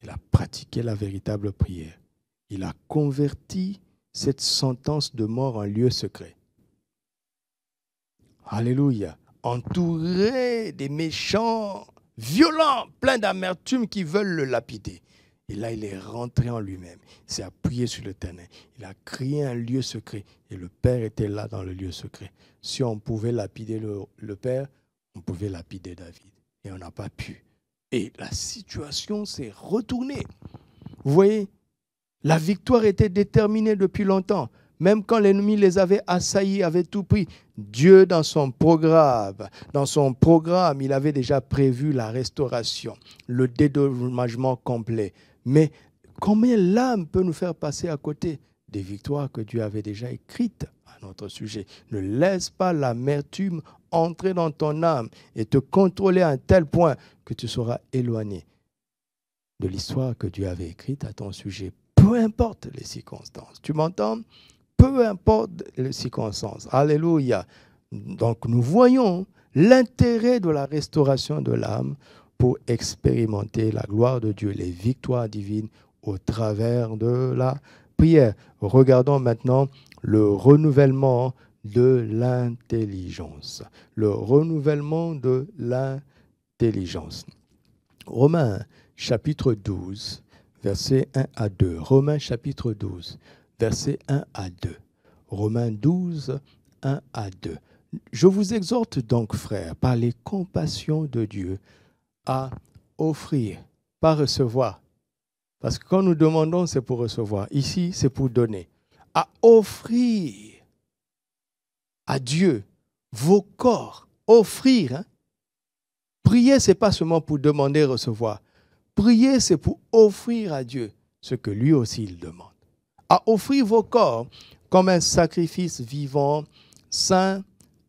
il a pratiqué la véritable prière. Il a converti cette sentence de mort en lieu secret. Alléluia. Entouré des méchants, violents, pleins d'amertume qui veulent le lapider. Et là, il est rentré en lui-même. Il s'est appuyé sur le terrain. Il a créé un lieu secret. Et le Père était là dans le lieu secret. Si on pouvait lapider le Père, on pouvait lapider David. Et on n'a pas pu. Et la situation s'est retournée. Vous voyez, la victoire était déterminée depuis longtemps. Même quand l'ennemi les avait assaillis, avait tout pris. Dieu, dans son programme, il avait déjà prévu la restauration, le dédommagement complet. Mais combien l'âme peut nous faire passer à côté des victoires que Dieu avait déjà écrites à notre sujet? Ne laisse pas l'amertume entrer dans ton âme et te contrôler à un tel point que tu seras éloigné de l'histoire que Dieu avait écrite à ton sujet. Peu importe les circonstances. Tu m'entends? Peu importe les circonstances. Alléluia. Donc nous voyons l'intérêt de la restauration de l'âme pour expérimenter la gloire de Dieu, les victoires divines au travers de la prière. Regardons maintenant le renouvellement de l'intelligence. Le renouvellement de l'intelligence. Romains chapitre 12, versets 1 à 2. Romains chapitre 12, versets 1 à 2. Romains 12, 1 à 2. Je vous exhorte donc, frères, par les compassions de Dieu, à offrir, pas recevoir. Parce que quand nous demandons, c'est pour recevoir. Ici, c'est pour donner. À offrir à Dieu vos corps. Offrir. Hein? Prier, ce n'est pas seulement pour demander et recevoir. Prier, c'est pour offrir à Dieu ce que lui aussi il demande. À offrir vos corps comme un sacrifice vivant, saint,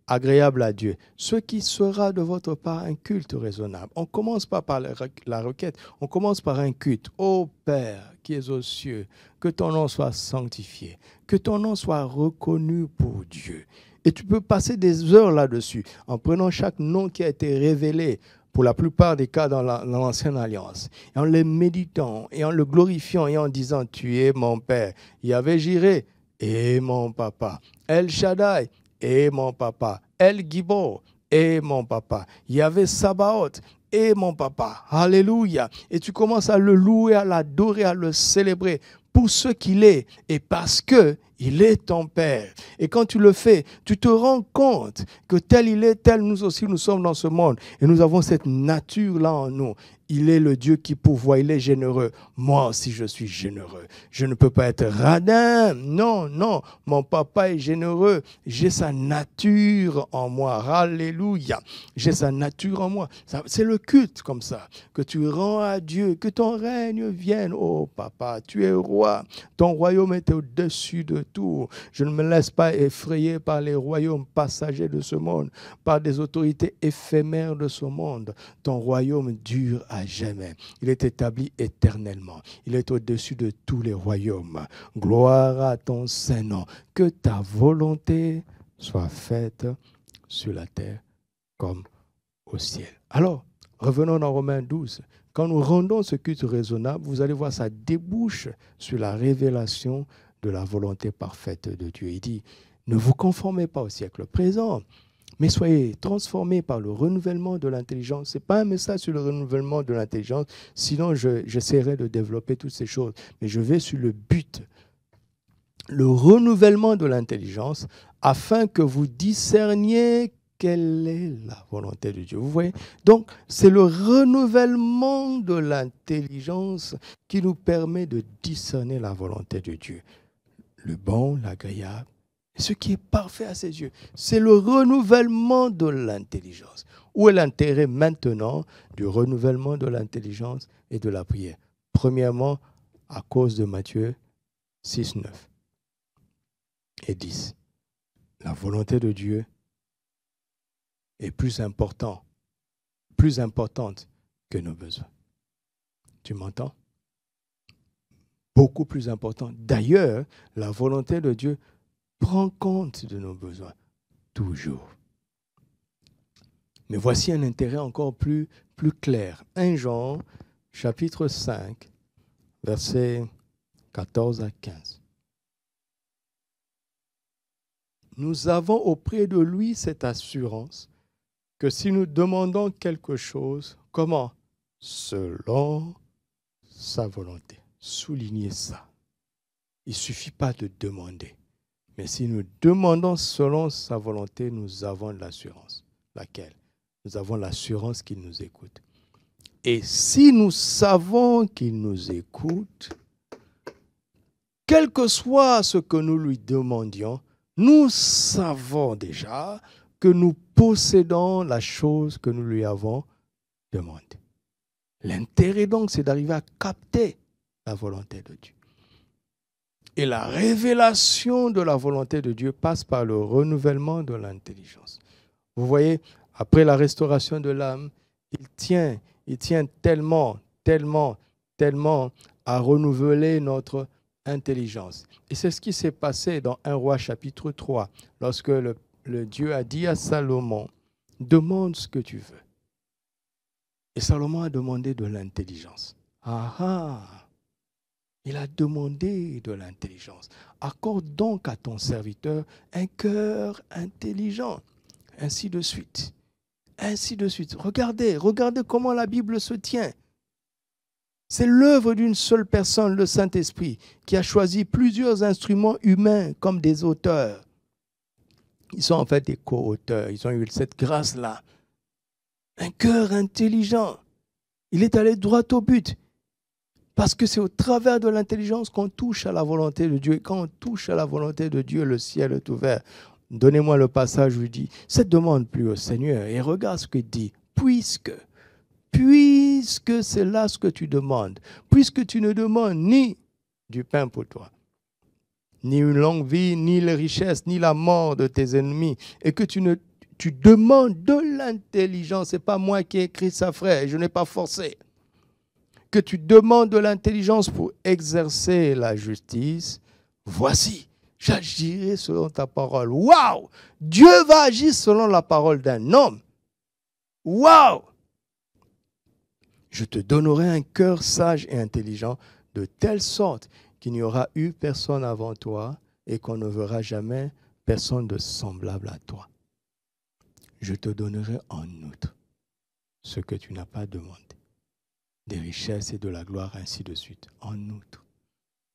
agréable à Dieu, ce qui sera de votre part un culte raisonnable. On ne commence pas par la requête, on commence par un culte. Ô Père qui es aux cieux, que ton nom soit sanctifié, que ton nom soit reconnu pour Dieu. Et tu peux passer des heures là-dessus, en prenant chaque nom qui a été révélé, pour la plupart des cas dans l'Ancienne Alliance, et en les méditant, et en le glorifiant, et en disant, tu es mon Père. Yahvé Jireh, et mon papa. El Shaddai, et mon papa. El Gibor, et mon papa. Yahvé Sabaoth, et mon papa. Alléluia. Et tu commences à le louer, à l'adorer, à le célébrer pour ce qu'il est et parce que il est ton Père. Et quand tu le fais, tu te rends compte que tel il est, tel nous aussi nous sommes dans ce monde. Et nous avons cette nature-là en nous. Il est le Dieu qui pourvoit, il est généreux. Moi aussi, je suis généreux. Je ne peux pas être radin. Non, non, mon papa est généreux. J'ai sa nature en moi. Alléluia. J'ai sa nature en moi. C'est le culte comme ça, que tu rends à Dieu, que ton règne vienne. Oh papa, tu es roi. Ton royaume est au-dessus de tout. Je ne me laisse pas effrayer par les royaumes passagers de ce monde, par des autorités éphémères de ce monde. Ton royaume dure à jamais. Il est établi éternellement. Il est au-dessus de tous les royaumes. Gloire à ton Saint-Nom. Que ta volonté soit faite sur la terre comme au ciel. Alors, revenons dans Romains 12. Quand nous rendons ce culte raisonnable, vous allez voir, ça débouche sur la révélation de la volonté parfaite de Dieu. Il dit, ne vous conformez pas au siècle présent, mais soyez transformés par le renouvellement de l'intelligence. Ce n'est pas un message sur le renouvellement de l'intelligence, sinon j'essaierai de développer toutes ces choses. Mais je vais sur le but. le renouvellement de l'intelligence afin que vous discerniez quelle est la volonté de Dieu. Vous voyez? Donc, c'est le renouvellement de l'intelligence qui nous permet de discerner la volonté de Dieu. Le bon, l'agréable, ce qui est parfait à ses yeux. C'est le renouvellement de l'intelligence. Où est l'intérêt maintenant du renouvellement de l'intelligence et de la prière? Premièrement, à cause de Matthieu 6, 9 et 10. La volonté de Dieu est plus importante que nos besoins. Tu m'entends? Beaucoup plus importante. D'ailleurs, la volonté de Dieu prend compte de nos besoins, toujours. Mais voici un intérêt encore plus clair. 1 Jean, chapitre 5, versets 14 à 15. Nous avons auprès de lui cette assurance que si nous demandons quelque chose, comment? Selon sa volonté. Soulignez ça. Il ne suffit pas de demander. Mais si nous demandons selon sa volonté, nous avons l'assurance. Laquelle? Nous avons l'assurance qu'il nous écoute. Et si nous savons qu'il nous écoute, quel que soit ce que nous lui demandions, nous savons déjà que nous possédons la chose que nous lui avons demandée. L'intérêt donc, c'est d'arriver à capter la volonté de Dieu. Et la révélation de la volonté de Dieu passe par le renouvellement de l'intelligence. Vous voyez, après la restauration de l'âme, il tient tellement à renouveler notre intelligence. Et c'est ce qui s'est passé dans 1 Roi chapitre 3, lorsque le Dieu a dit à Salomon, demande ce que tu veux. Et Salomon a demandé de l'intelligence. Il a demandé de l'intelligence. Accorde donc à ton serviteur un cœur intelligent. Ainsi de suite. Ainsi de suite. Regardez comment la Bible se tient. C'est l'œuvre d'une seule personne, le Saint-Esprit, qui a choisi plusieurs instruments humains comme des auteurs. Ils sont en fait des co-auteurs. Ils ont eu cette grâce-là. Un cœur intelligent. Il est allé droit au but. Parce que c'est au travers de l'intelligence qu'on touche à la volonté de Dieu. Et quand on touche à la volonté de Dieu, le ciel est ouvert. Donnez-moi le passage où il dit, « Cette demande plus au Seigneur. » Et regarde ce qu'il dit. Puisque c'est là ce que tu demandes, puisque tu ne demandes ni du pain pour toi, ni une longue vie, ni les richesses, ni la mort de tes ennemis, et que tu demandes de l'intelligence. Ce n'est pas moi qui ai écrit ça, frère, et je n'ai pas forcé. Que tu demandes de l'intelligence pour exercer la justice, voici, j'agirai selon ta parole. Waouh! Dieu va agir selon la parole d'un homme. Waouh! Je te donnerai un cœur sage et intelligent, de telle sorte qu'il n'y aura eu personne avant toi et qu'on ne verra jamais personne de semblable à toi. Je te donnerai en outre ce que tu n'as pas demandé, des richesses et de la gloire, ainsi de suite, en outre.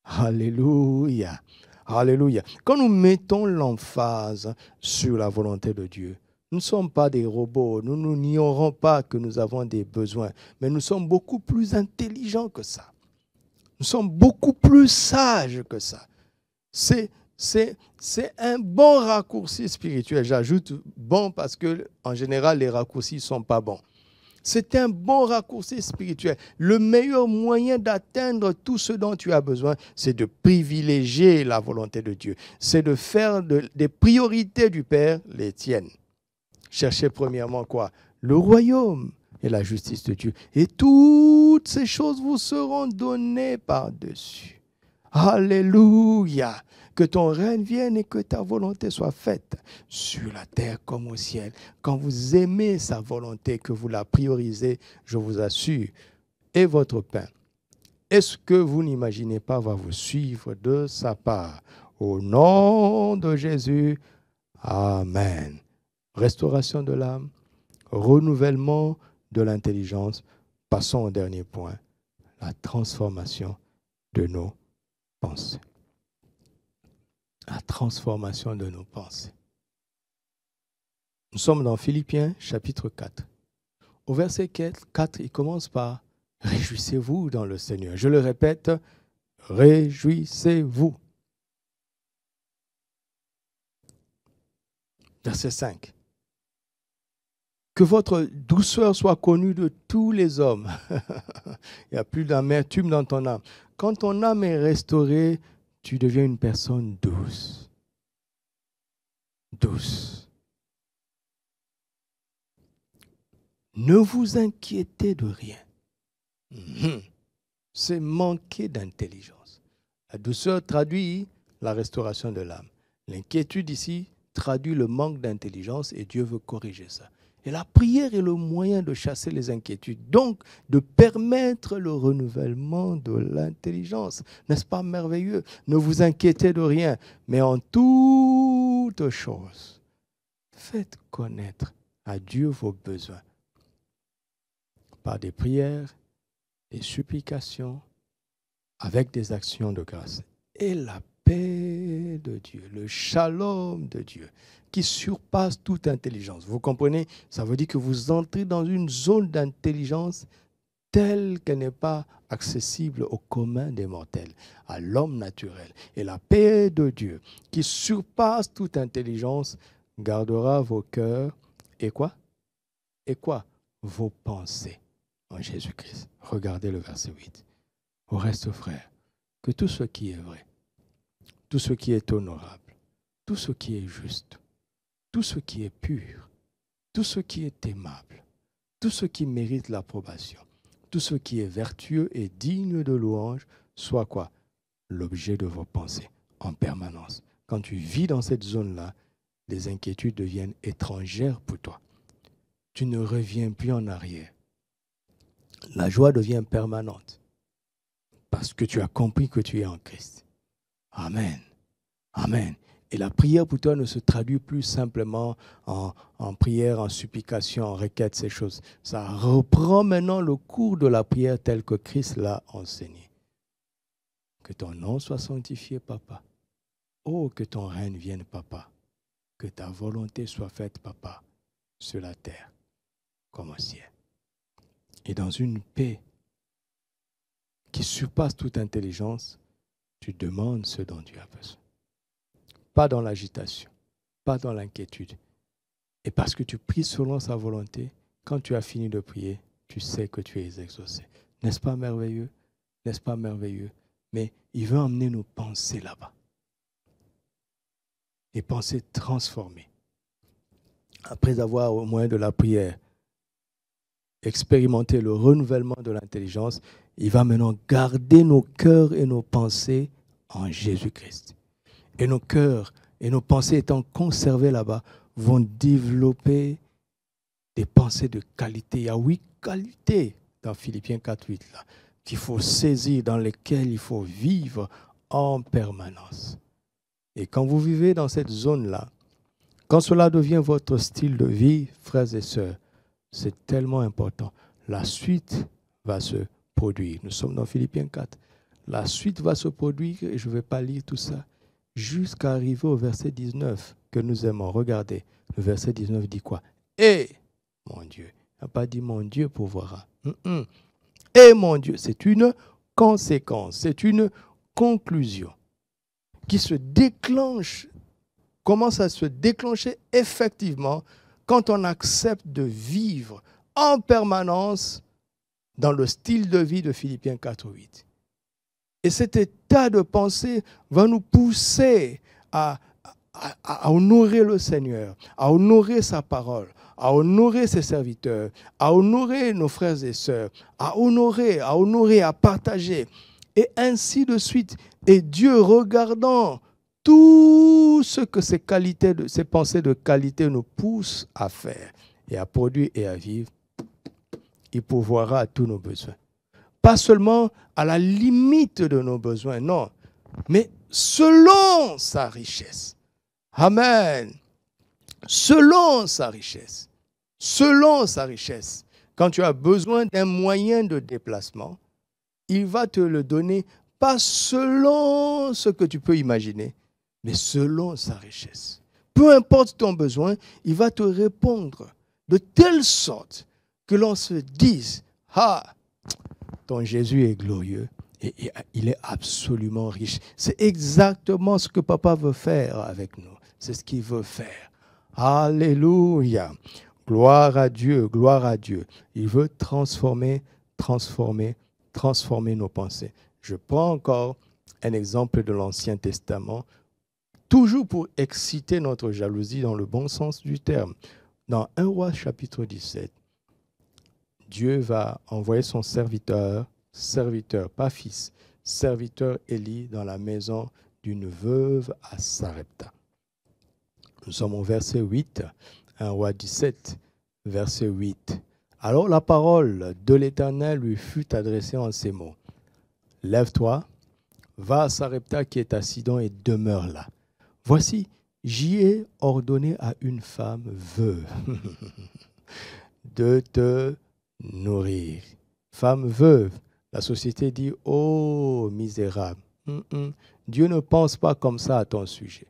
Alléluia, alléluia. Quand nous mettons l'emphase sur la volonté de Dieu, nous ne sommes pas des robots, nous n'ignorons pas que nous avons des besoins, mais nous sommes beaucoup plus intelligents que ça. Nous sommes beaucoup plus sages que ça. C'est un bon raccourci spirituel. J'ajoute bon parce que en général, les raccourcis ne sont pas bons. C'est un bon raccourci spirituel. Le meilleur moyen d'atteindre tout ce dont tu as besoin, c'est de privilégier la volonté de Dieu. C'est de faire des priorités du Père les tiennes. Cherchez premièrement quoi? Le royaume et la justice de Dieu. Et toutes ces choses vous seront données par-dessus. Alléluia! Que ton règne vienne et que ta volonté soit faite sur la terre comme au ciel. Quand vous aimez sa volonté, que vous la priorisez, je vous assure, et votre pain, est-ce que vous n'imaginez pas va vous suivre de sa part? Au nom de Jésus, Amen. Restauration de l'âme, renouvellement de l'intelligence. Passons au dernier point, la transformation de nos pensées. la transformation de nos pensées. Nous sommes dans Philippiens chapitre 4. Au verset 4, il commence par « Réjouissez-vous dans le Seigneur ». Je le répète, « Réjouissez-vous ». Verset 5. Que votre douceur soit connue de tous les hommes. Il n'y a plus d'amertume dans ton âme. Quand ton âme est restaurée, tu deviens une personne douce. Douce. Ne vous inquiétez de rien. C'est manquer d'intelligence. La douceur traduit la restauration de l'âme. L'inquiétude ici traduit le manque d'intelligence et Dieu veut corriger ça. Et la prière est le moyen de chasser les inquiétudes, donc de permettre le renouvellement de l'intelligence. N'est-ce pas merveilleux? Ne vous inquiétez de rien, mais en toute chose, faites connaître à Dieu vos besoins par des prières, des supplications, avec des actions de grâce. Et la paix de Dieu, le shalom de Dieu, qui surpasse toute intelligence. Vous comprenez? Ça veut dire que vous entrez dans une zone d'intelligence telle qu'elle n'est pas accessible au commun des mortels, à l'homme naturel. Et la paix de Dieu, qui surpasse toute intelligence, gardera vos cœurs et quoi? Et quoi? Vos pensées en Jésus-Christ. Regardez le verset 8. Au reste, frères, que tout ce qui est vrai, tout ce qui est honorable, tout ce qui est juste, tout ce qui est pur, tout ce qui est aimable, tout ce qui mérite l'approbation, tout ce qui est vertueux et digne de louange, soit quoi? L'objet de vos pensées en permanence. Quand tu vis dans cette zone-là, les inquiétudes deviennent étrangères pour toi. Tu ne reviens plus en arrière. La joie devient permanente parce que tu as compris que tu es en Christ. Amen. Amen. Et la prière pour toi ne se traduit plus simplement en prière, en supplication, en requête, ces choses. Ça reprend maintenant le cours de la prière tel que Christ l'a enseigné. Que ton nom soit sanctifié, papa. Oh, que ton règne vienne, papa. Que ta volonté soit faite, papa, sur la terre comme au ciel. Et dans une paix qui surpasse toute intelligence, tu demandes ce dont tu as besoin. Pas dans l'agitation, pas dans l'inquiétude. Et parce que tu pries selon sa volonté, quand tu as fini de prier, tu sais que tu es exaucé. N'est-ce pas merveilleux? N'est-ce pas merveilleux? Mais il veut emmener nos pensées là-bas. Des pensées transformées. Après avoir, au moyen de la prière, expérimenter le renouvellement de l'intelligence, il va maintenant garder nos cœurs et nos pensées en Jésus-Christ. Et nos cœurs et nos pensées étant conservées là-bas vont développer des pensées de qualité. Il y a 8 qualités dans Philippiens 4:8 là, qu'il faut saisir, dans lesquelles il faut vivre en permanence. Et quand vous vivez dans cette zone-là, quand cela devient votre style de vie, frères et sœurs, c'est tellement important. La suite va se produire. Nous sommes dans Philippiens 4. La suite va se produire, et je ne vais pas lire tout ça, jusqu'à arriver au verset 19 que nous aimons. Regardez, le verset 19 dit quoi? Et mon Dieu. Il n'a pas dit mon Dieu pourvoira. Et mon Dieu, c'est une conséquence, c'est une conclusion qui se déclenche, commence à se déclencher effectivement quand on accepte de vivre en permanence dans le style de vie de Philippiens 4:8. Et cet état de pensée va nous pousser à honorer le Seigneur, à honorer sa parole, à honorer ses serviteurs, à honorer nos frères et sœurs, à honorer, à partager, et ainsi de suite. Et Dieu, regardant tout ce que ces pensées de qualité nous poussent à faire et à produire et à vivre, il pourvoira à tous nos besoins. Pas seulement à la limite de nos besoins, non, mais selon sa richesse. Amen. Selon sa richesse. Selon sa richesse. Quand tu as besoin d'un moyen de déplacement, il va te le donner, pas selon ce que tu peux imaginer, mais selon sa richesse. Peu importe ton besoin, il va te répondre de telle sorte que l'on se dise, ah, ton Jésus est glorieux et il est absolument riche. C'est exactement ce que papa veut faire avec nous. C'est ce qu'il veut faire. Alléluia. Gloire à Dieu, gloire à Dieu. Il veut transformer nos pensées. Je prends encore un exemple de l'Ancien Testament, toujours pour exciter notre jalousie dans le bon sens du terme. Dans 1 Roi chapitre 17, Dieu va envoyer son serviteur, pas fils, serviteur Élie dans la maison d'une veuve à Sarepta. Nous sommes au verset 8, 1 Roi 17, verset 8. Alors la parole de l'Éternel lui fut adressée en ces mots. Lève-toi, va à Sarepta qui est à Sidon et demeure là. Voici, j'y ai ordonné à une femme veuve de te nourrir. Femme veuve, la société dit, oh misérable. Dieu ne pense pas comme ça à ton sujet.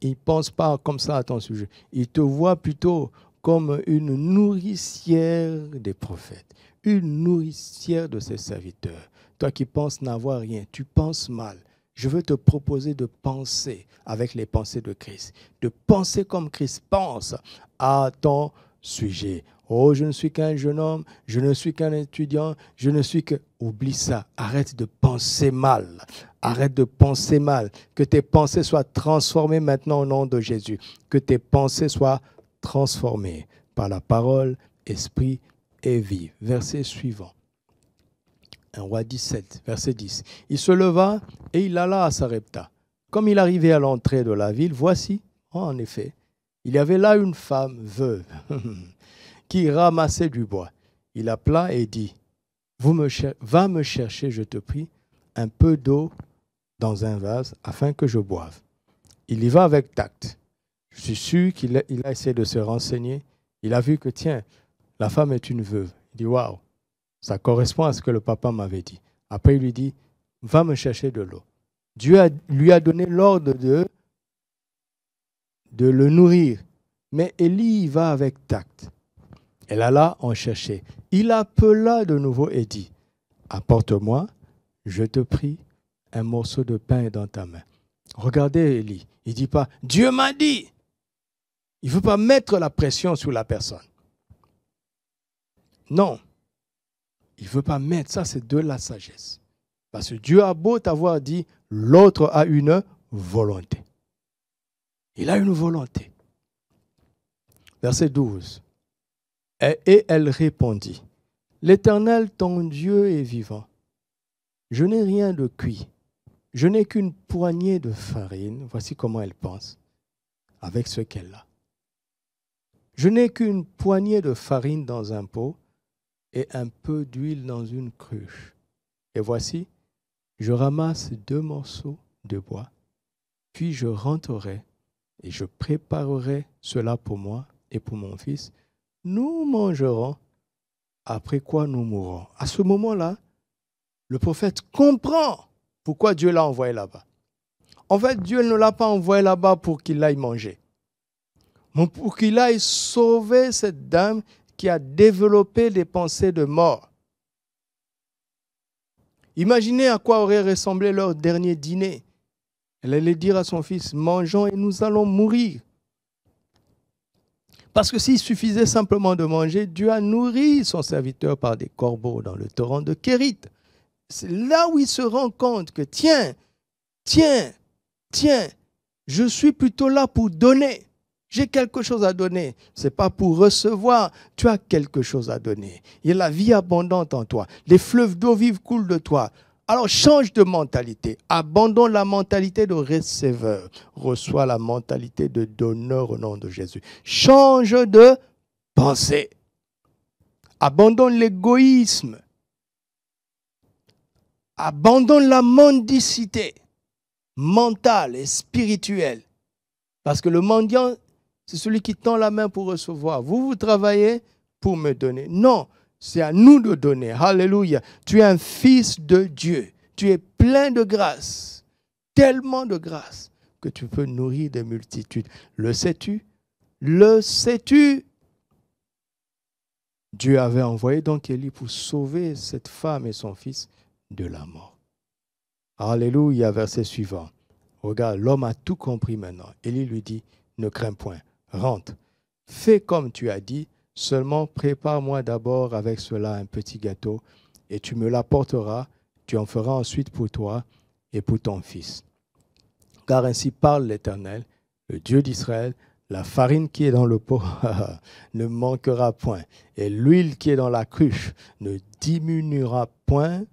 Il ne pense pas comme ça à ton sujet. Il te voit plutôt comme une nourricière des prophètes, une nourricière de ses serviteurs. Toi qui penses n'avoir rien, tu penses mal. Je veux te proposer de penser avec les pensées de Christ, de penser comme Christ pense à ton sujet. Oh, je ne suis qu'un jeune homme, je ne suis qu'un étudiant, je ne suis que... Oublie ça, arrête de penser mal. Arrête de penser mal. Que tes pensées soient transformées maintenant au nom de Jésus. Que tes pensées soient transformées par la parole, esprit et vie. Verset suivant. 1 Roi 17, verset 10. Il se leva et il alla à Sarepta. Comme il arrivait à l'entrée de la ville, voici, en effet, il y avait là une femme veuve qui ramassait du bois. Il appela et dit, va me chercher, je te prie, un peu d'eau dans un vase afin que je boive. Il y va avec tact. Je suis sûr qu'il a essayé de se renseigner. Il a vu que, tiens, la femme est une veuve. Il dit, waouh, ça correspond à ce que le papa m'avait dit. Après, il lui dit, va me chercher de l'eau. Dieu lui a donné l'ordre de le nourrir. Mais Élie va avec tact. Elle alla en chercher. Il appela de nouveau et dit, apporte-moi, je te prie, un morceau de pain dans ta main. Regardez Élie, il ne dit pas, Dieu m'a dit. Il ne veut pas mettre la pression sur la personne. Non, il ne veut pas mettre, ça c'est de la sagesse. Parce que Dieu a beau t'avoir dit, l'autre a une volonté. Il a une volonté. Verset 12. Et elle répondit, l'Éternel, ton Dieu est vivant. Je n'ai rien de cuit. Je n'ai qu'une poignée de farine. Voici comment elle pense, avec ce qu'elle a. Je n'ai qu'une poignée de farine dans un pot et un peu d'huile dans une cruche. Et voici, je ramasse 2 morceaux de bois, puis je rentrerai et je préparerai cela pour moi et pour mon fils. Nous mangerons, après quoi nous mourrons. À ce moment-là, le prophète comprend pourquoi Dieu l'a envoyé là-bas. En fait, Dieu ne l'a pas envoyé là-bas pour qu'il aille manger, mais pour qu'il aille sauver cette dame qui a développé des pensées de mort. Imaginez à quoi aurait ressemblé leur dernier dîner. Elle allait dire à son fils, mangeons et nous allons mourir. Parce que s'il suffisait simplement de manger, Dieu a nourri son serviteur par des corbeaux dans le torrent de Kérit. C'est là où il se rend compte que tiens, je suis plutôt là pour donner. J'ai quelque chose à donner. Ce n'est pas pour recevoir. Tu as quelque chose à donner. Il y a la vie abondante en toi. Les fleuves d'eau vive coulent de toi. Alors change de mentalité. Abandonne la mentalité de receveur. Reçois la mentalité de donneur au nom de Jésus. Change de pensée. Abandonne l'égoïsme. Abandonne la mendicité mentale et spirituelle. Parce que le mendiant, c'est celui qui tend la main pour recevoir. Vous travaillez pour me donner. Non, c'est à nous de donner. Alléluia. Tu es un fils de Dieu. Tu es plein de grâce. Tellement de grâce que tu peux nourrir des multitudes. Le sais-tu? Le sais-tu? Dieu avait envoyé donc Élie pour sauver cette femme et son fils de la mort. Alléluia, verset suivant. Regarde, l'homme a tout compris maintenant. Élie lui dit, ne crains point, rentre, fais comme tu as dit, seulement prépare-moi d'abord avec cela un petit gâteau et tu me l'apporteras, tu en feras ensuite pour toi et pour ton fils. Car ainsi parle l'Éternel, le Dieu d'Israël, la farine qui est dans le pot ne manquera point, et l'huile qui est dans la cruche ne diminuera point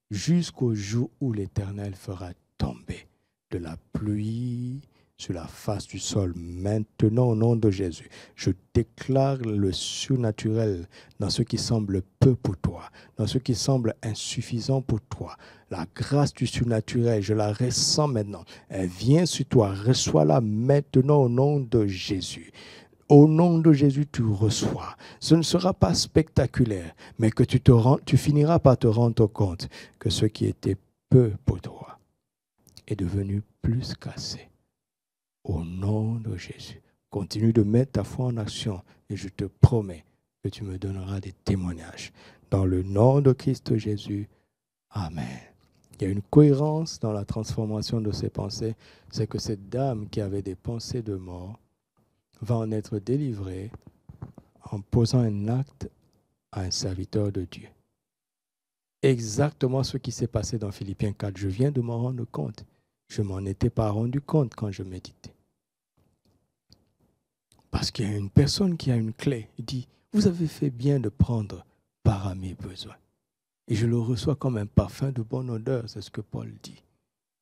jusqu'au jour où l'Éternel fera tomber de la pluie sur la face du sol. Maintenant, au nom de Jésus, je déclare le surnaturel dans ce qui semble peu pour toi, dans ce qui semble insuffisant pour toi. La grâce du surnaturel, je la ressens maintenant. Elle vient sur toi. Reçois-la maintenant au nom de Jésus. Au nom de Jésus, tu reçois. Ce ne sera pas spectaculaire, mais que tu finiras par te rendre compte que ce qui était peu pour toi est devenu plus qu'assez. Au nom de Jésus, continue de mettre ta foi en action et je te promets que tu me donneras des témoignages. Dans le nom de Christ Jésus, Amen. Il y a une cohérence dans la transformation de ses pensées. C'est que cette dame qui avait des pensées de mort va en être délivrée en posant un acte à un serviteur de Dieu. Exactement ce qui s'est passé dans Philippiens 4. Je viens de m'en rendre compte. Je ne m'en étais pas rendu compte quand je méditais. Parce qu'il y a une personne qui a une clé. Il dit, vous avez fait bien de prendre part à mes besoins. Et je le reçois comme un parfum de bonne odeur, c'est ce que Paul dit.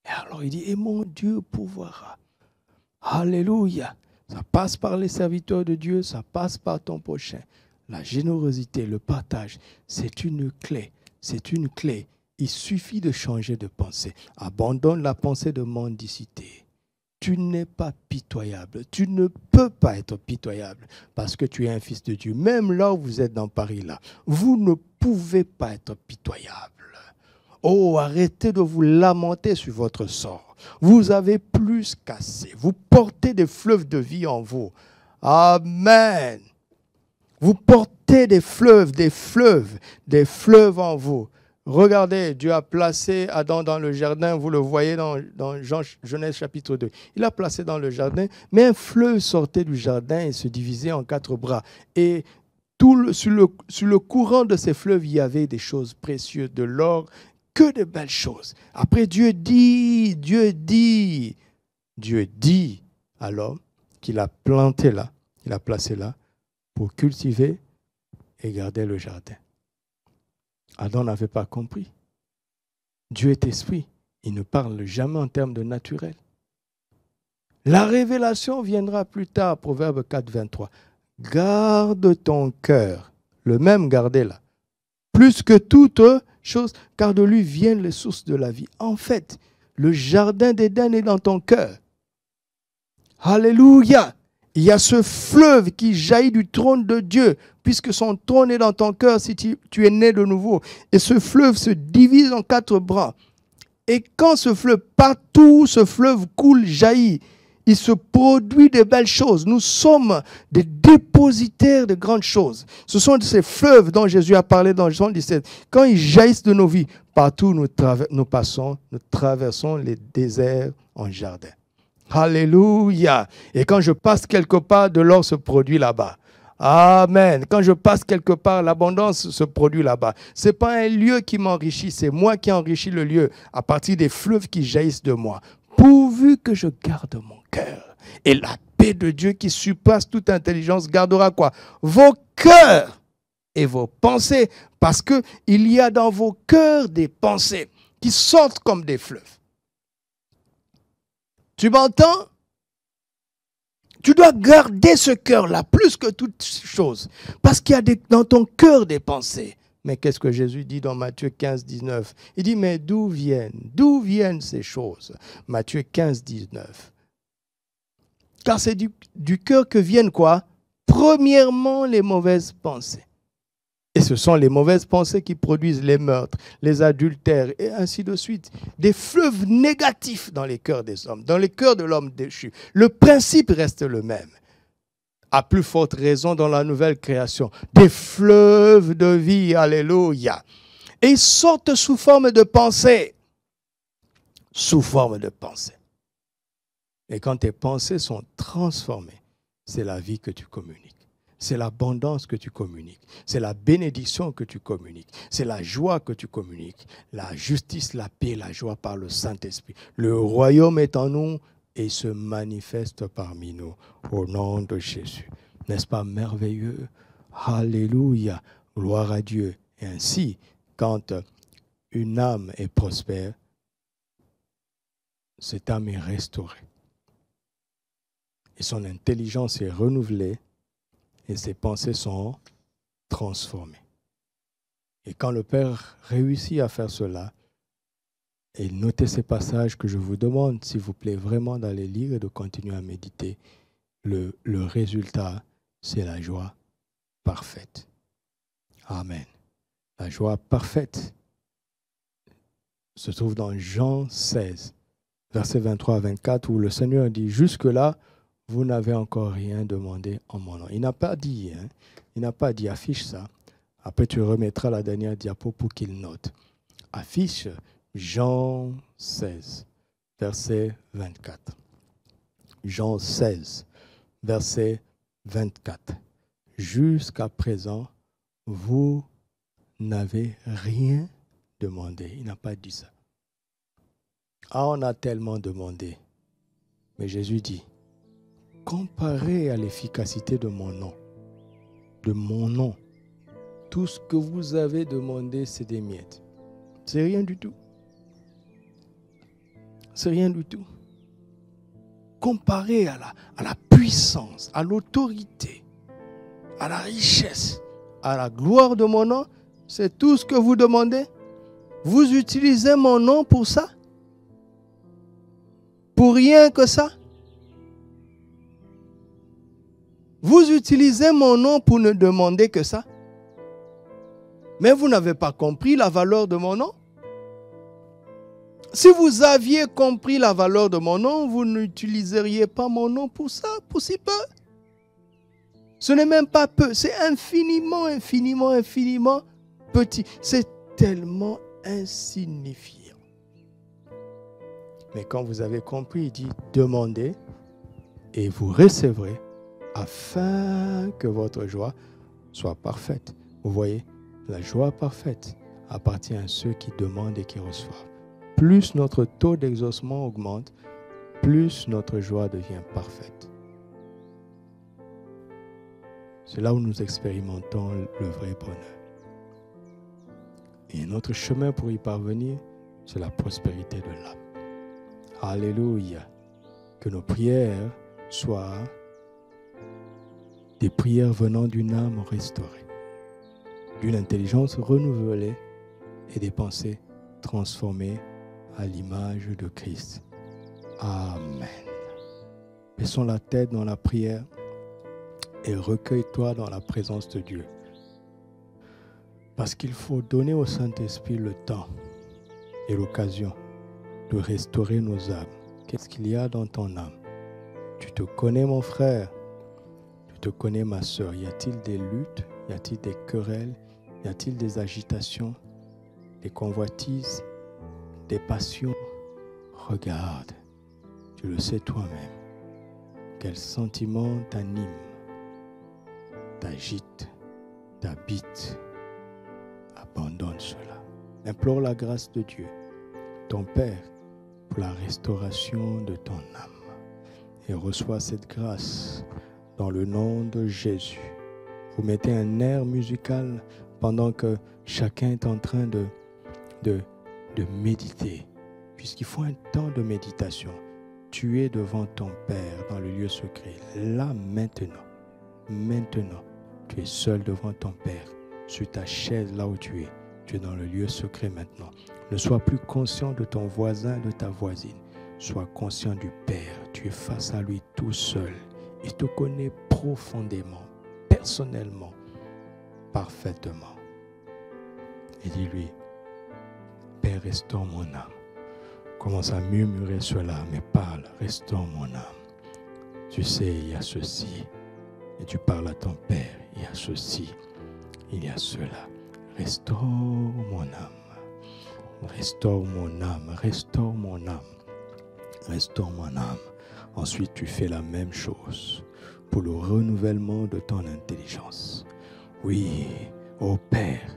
Et alors il dit, et mon Dieu pourvoira. Alléluia. Ça passe par les serviteurs de Dieu, ça passe par ton prochain. La générosité, le partage, c'est une clé. C'est une clé. Il suffit de changer de pensée. Abandonne la pensée de mendicité. Tu n'es pas pitoyable. Tu ne peux pas être pitoyable parce que tu es un fils de Dieu. Même là où vous êtes dans Paris, là, vous ne pouvez pas être pitoyable. Oh, arrêtez de vous lamenter sur votre sort. Vous avez plus qu'assez. Vous portez des fleuves de vie en vous. Amen. Vous portez des fleuves en vous. Regardez, Dieu a placé Adam dans le jardin, vous le voyez dans Genèse chapitre 2. Il a placé dans le jardin, mais un fleuve sortait du jardin et se divisait en 4 bras. Et sur le courant de ces fleuves, il y avait des choses précieuses, de l'or, que de belles choses. Après, Dieu dit à l'homme qu'il a planté là, il a placé là, pour cultiver et garder le jardin. Adam n'avait pas compris. Dieu est esprit. Il ne parle jamais en termes de naturel. La révélation viendra plus tard, Proverbe 4, 23. Garde ton cœur, le même garder là, plus que toute chose, car de lui viennent les sources de la vie. En fait, le jardin d'Éden est dans ton cœur. Alléluia! Il y a ce fleuve qui jaillit du trône de Dieu, puisque son trône est dans ton cœur si tu es né de nouveau. Et ce fleuve se divise en 4 bras. Et quand ce fleuve, partout ce fleuve coule, jaillit, il se produit de belles choses. Nous sommes des dépositaires de grandes choses. Ce sont ces fleuves dont Jésus a parlé dans Jean 17. Quand ils jaillissent de nos vies, partout nous traversons les déserts en jardin. Alléluia. Et quand je passe quelque part, de l'or se produit là-bas. Amen. Quand je passe quelque part, l'abondance se produit là-bas. Ce n'est pas un lieu qui m'enrichit, c'est moi qui enrichis le lieu à partir des fleuves qui jaillissent de moi. Pourvu que je garde mon cœur. Et la paix de Dieu qui surpasse toute intelligence gardera quoi? Vos cœurs et vos pensées. Parce qu'il y a dans vos cœurs des pensées qui sortent comme des fleuves. Tu m'entends? Tu dois garder ce cœur-là plus que toute chose. Parce qu'il y a dans ton cœur des pensées. Mais qu'est-ce que Jésus dit dans Matthieu 15, 19? Il dit, mais d'où viennent ces choses? Matthieu 15, 19. Car c'est du cœur que viennent quoi? Premièrement, les mauvaises pensées. Et ce sont les mauvaises pensées qui produisent les meurtres, les adultères, et ainsi de suite. Des fleuves négatifs dans les cœurs des hommes, dans les cœurs de l'homme déchu. Le principe reste le même. À plus forte raison dans la nouvelle création. Des fleuves de vie, alléluia. Et ils sortent sous forme de pensée. Sous forme de pensée. Et quand tes pensées sont transformées, c'est la vie que tu communiques. C'est l'abondance que tu communiques. C'est la bénédiction que tu communiques. C'est la joie que tu communiques. La justice, la paix, la joie par le Saint-Esprit. Le royaume est en nous et se manifeste parmi nous au nom de Jésus. N'est-ce pas merveilleux? Alléluia. Gloire à Dieu. Et ainsi, quand une âme est prospère, cette âme est restaurée. Et son intelligence est renouvelée. Et ses pensées sont transformées. Et quand le Père réussit à faire cela, et notez ces passages que je vous demande, s'il vous plaît, vraiment d'aller lire et de continuer à méditer, le résultat, c'est la joie parfaite. Amen. La joie parfaite se trouve dans Jean 16, versets 23 à 24, où le Seigneur dit, jusque-là, vous n'avez encore rien demandé en mon nom. Il n'a pas dit, il n'a pas dit, affiche ça. Après, tu remettras la dernière diapo pour qu'il note. Affiche Jean 16, verset 24. Jean 16, verset 24. Jusqu'à présent, vous n'avez rien demandé. Il n'a pas dit ça. Ah, on a tellement demandé. Mais Jésus dit, comparé à l'efficacité de mon nom, tout ce que vous avez demandé, c'est des miettes. C'est rien du tout. C'est rien du tout. Comparé à la puissance, à l'autorité, à la richesse, à la gloire de mon nom, c'est tout ce que vous demandez. Vous utilisez mon nom pour ça? Pour rien que ça? Vous utilisez mon nom pour ne demander que ça. Mais vous n'avez pas compris la valeur de mon nom. Si vous aviez compris la valeur de mon nom, vous n'utiliseriez pas mon nom pour ça, pour si peu. Ce n'est même pas peu, c'est infiniment, infiniment, infiniment petit. C'est tellement insignifiant. Mais quand vous avez compris, il dit demandez et vous recevrez, afin que votre joie soit parfaite. Vous voyez, la joie parfaite appartient à ceux qui demandent et qui reçoivent. Plus notre taux d'exaucement augmente, plus notre joie devient parfaite. C'est là où nous expérimentons le vrai bonheur. Et notre chemin pour y parvenir, c'est la prospérité de l'âme. Alléluia. Que nos prières soient des prières venant d'une âme restaurée, d'une intelligence renouvelée et des pensées transformées à l'image de Christ. Amen. Baissons la tête dans la prière et recueille-toi dans la présence de Dieu. Parce qu'il faut donner au Saint-Esprit le temps et l'occasion de restaurer nos âmes. Qu'est-ce qu'il y a dans ton âme? Tu te connais, mon frère? Tu te connais, ma sœur? Y a-t-il des luttes? Y a-t-il des querelles? Y a-t-il des agitations? Des convoitises? Des passions? Regarde, tu le sais toi-même. Quel sentiment t'anime, t'agite, t'habite? Abandonne cela. Implore la grâce de Dieu, ton Père, pour la restauration de ton âme. Et reçois cette grâce dans le nom de Jésus. Vous mettez un air musical pendant que chacun est en train de méditer. Puisqu'il faut un temps de méditation. Tu es devant ton Père dans le lieu secret. Là, maintenant, tu es seul devant ton Père. Sur ta chaise, là où tu es dans le lieu secret maintenant. Ne sois plus conscient de ton voisin, de ta voisine. Sois conscient du Père. Tu es face à lui tout seul. Il te connaît profondément, personnellement, parfaitement. et dis-lui, Père, restaure mon âme. Commence à murmurer cela, mais parle, restaure mon âme. Tu sais, il y a ceci. Et tu parles à ton Père, il y a ceci, il y a cela. Restaure mon âme. Restaure mon âme, restaure mon âme. Restaure mon âme. Ensuite, tu fais la même chose pour le renouvellement de ton intelligence. Oui, ô Père,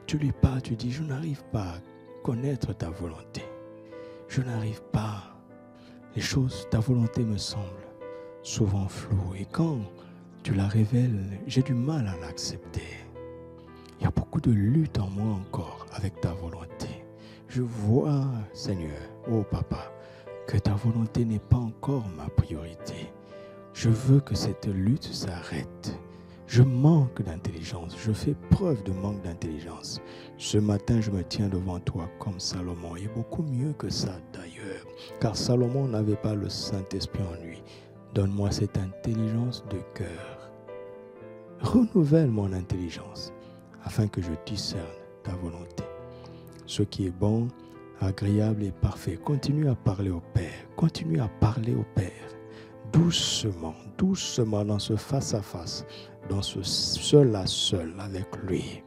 tu lui parles, tu dis, je n'arrive pas à connaître ta volonté. Je n'arrive pas. Les choses, ta volonté me semble souvent floue. Et quand tu la révèles, j'ai du mal à l'accepter. Il y a beaucoup de lutte en moi encore avec ta volonté. Je vois, Seigneur, oh Papa, que ta volonté n'est pas encore ma priorité. Je veux que cette lutte s'arrête. Je manque d'intelligence. Je fais preuve de manque d'intelligence. Ce matin, je me tiens devant toi comme Salomon. Et beaucoup mieux que ça d'ailleurs. Car Salomon n'avait pas le Saint-Esprit en lui. Donne-moi cette intelligence de cœur. Renouvelle mon intelligence afin que je discerne ta volonté. Ce qui est bon, agréable et parfait. Continue à parler au Père. Continue à parler au Père. Doucement, doucement dans ce face-à-face, dans ce seul à seul avec lui.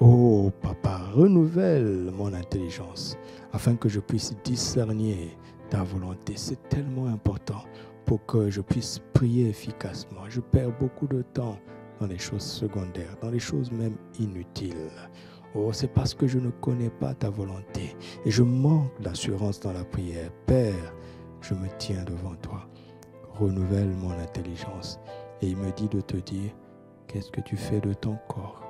Oh Papa, renouvelle mon intelligence afin que je puisse discerner ta volonté. C'est tellement important pour que je puisse prier efficacement. Je perds beaucoup de temps dans les choses secondaires, dans les choses même inutiles. Oh, c'est parce que je ne connais pas ta volonté et je manque d'assurance dans la prière. Père, je me tiens devant toi. Renouvelle mon intelligence. Et il me dit de te dire, qu'est-ce que tu fais de ton corps?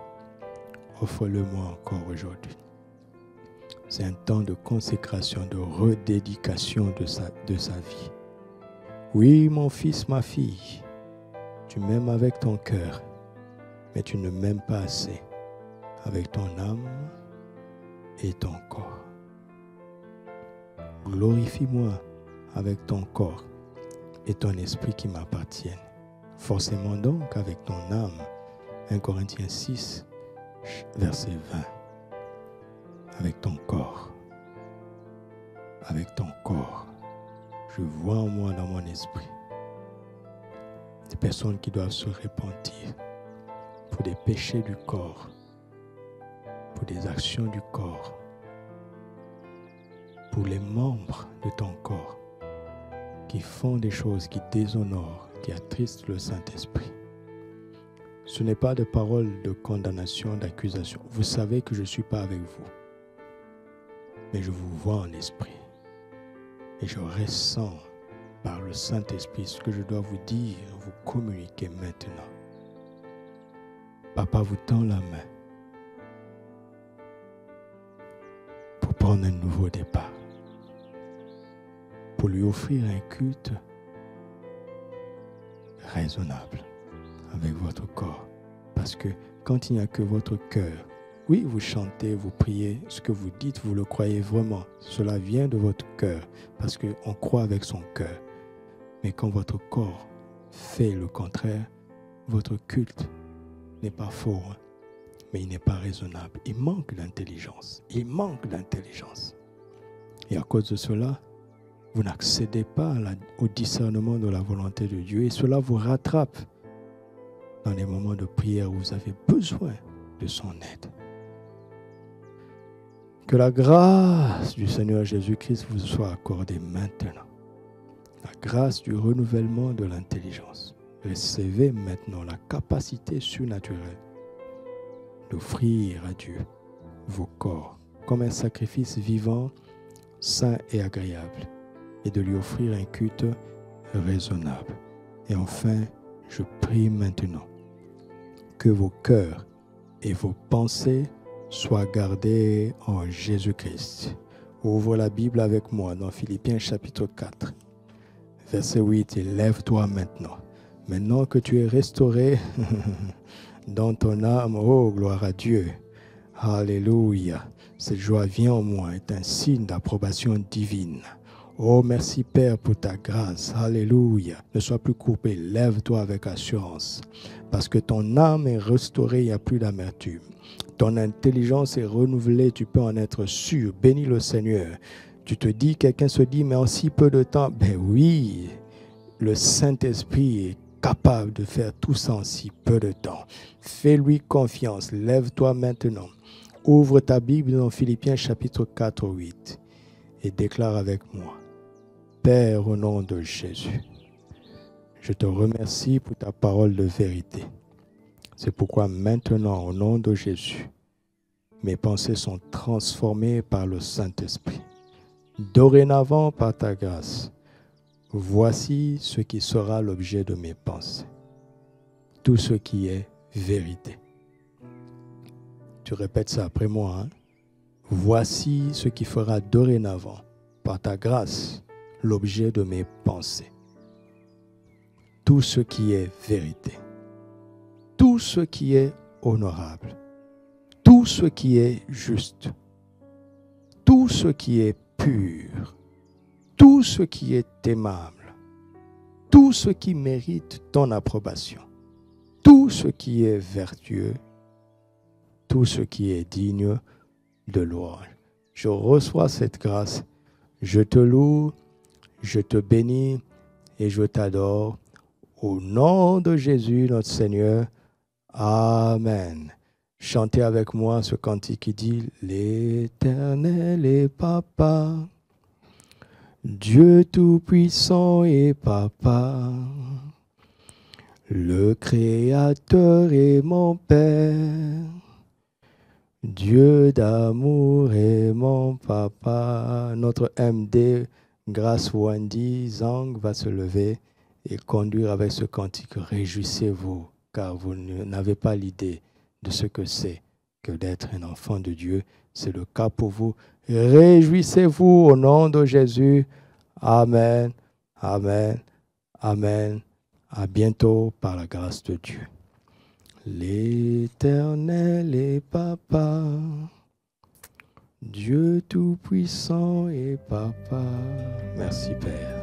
Offre-le-moi encore aujourd'hui. C'est un temps de consécration, de redédication de sa vie. Oui, mon fils, ma fille, tu m'aimes avec ton cœur, mais tu ne m'aimes pas assez avec ton âme et ton corps. Glorifie-moi avec ton corps et ton esprit qui m'appartiennent. Forcément donc avec ton âme. 1 Corinthiens 6, verset 20. Avec ton corps. Avec ton corps. Je vois en moi, dans mon esprit, des personnes qui doivent se repentir pour des péchés du corps, pour des actions du corps, pour les membres de ton corps qui font des choses qui déshonorent, qui attristent le Saint-Esprit. Ce n'est pas de paroles de condamnation, d'accusation. Vous savez que je ne suis pas avec vous, mais je vous vois en esprit. Et je ressens par le Saint-Esprit ce que je dois vous dire, vous communiquer maintenant. Papa vous tend la main pour prendre un nouveau départ, pour lui offrir un culte raisonnable avec votre corps. Parce que quand il n'y a que votre cœur, oui, vous chantez, vous priez, ce que vous dites, vous le croyez vraiment. Cela vient de votre cœur, parce qu'on croit avec son cœur. Mais quand votre corps fait le contraire, votre culte n'est pas faux, mais il n'est pas raisonnable. Il manque d'intelligence. Il manque d'intelligence. Et à cause de cela, vous n'accédez pas au discernement de la volonté de Dieu. Et cela vous rattrape dans les moments de prière où vous avez besoin de son aide. Que la grâce du Seigneur Jésus-Christ vous soit accordée maintenant. La grâce du renouvellement de l'intelligence. Recevez maintenant la capacité surnaturelle d'offrir à Dieu vos corps comme un sacrifice vivant, saint et agréable, et de lui offrir un culte raisonnable. Et enfin, je prie maintenant que vos cœurs et vos pensées soient gardés en Jésus-Christ. Ouvre la Bible avec moi dans Philippiens chapitre 4, verset 8, et lève-toi maintenant. Maintenant que tu es restauré dans ton âme, oh gloire à Dieu. Alléluia. Cette joie vient en moi, est un signe d'approbation divine. Oh, merci Père pour ta grâce. Alléluia. Ne sois plus coupé. Lève-toi avec assurance. Parce que ton âme est restaurée, il n'y a plus d'amertume. Ton intelligence est renouvelée, tu peux en être sûr. Bénis le Seigneur. Tu te dis, quelqu'un se dit, mais en si peu de temps, ben oui, le Saint-Esprit est capable de faire tout ça en si peu de temps. Fais-lui confiance, lève-toi maintenant. Ouvre ta Bible dans Philippiens chapitre 4, 8 et déclare avec moi. Père, au nom de Jésus, je te remercie pour ta parole de vérité. C'est pourquoi maintenant, au nom de Jésus, mes pensées sont transformées par le Saint-Esprit. Dorénavant, par ta grâce, voici ce qui sera l'objet de mes pensées. Tout ce qui est vérité. Tu répètes ça après moi. Hein? Voici ce qui fera dorénavant, par ta grâce, l'objet de mes pensées. Tout ce qui est vérité. Tout ce qui est honorable. Tout ce qui est juste. Tout ce qui est pur. Tout ce qui est aimable. Tout ce qui mérite ton approbation. Tout ce qui est vertueux. Tout ce qui est digne de louange. Je reçois cette grâce. Je te loue, je te bénis et je t'adore. Au nom de Jésus, notre Seigneur. Amen. Chantez avec moi ce cantique qui dit « L'Éternel est Papa, Dieu Tout-Puissant est Papa, le Créateur est mon Père, Dieu d'amour est mon Papa. » Notre MD, grâce Wendy Zhang, va se lever et conduire avec ce cantique. Réjouissez-vous, car vous n'avez pas l'idée de ce que c'est que d'être un enfant de Dieu. C'est le cas pour vous. Réjouissez-vous au nom de Jésus. Amen, amen, amen. À bientôt par la grâce de Dieu. L'Éternel est Papa, Dieu Tout-Puissant est Papa. Merci Père.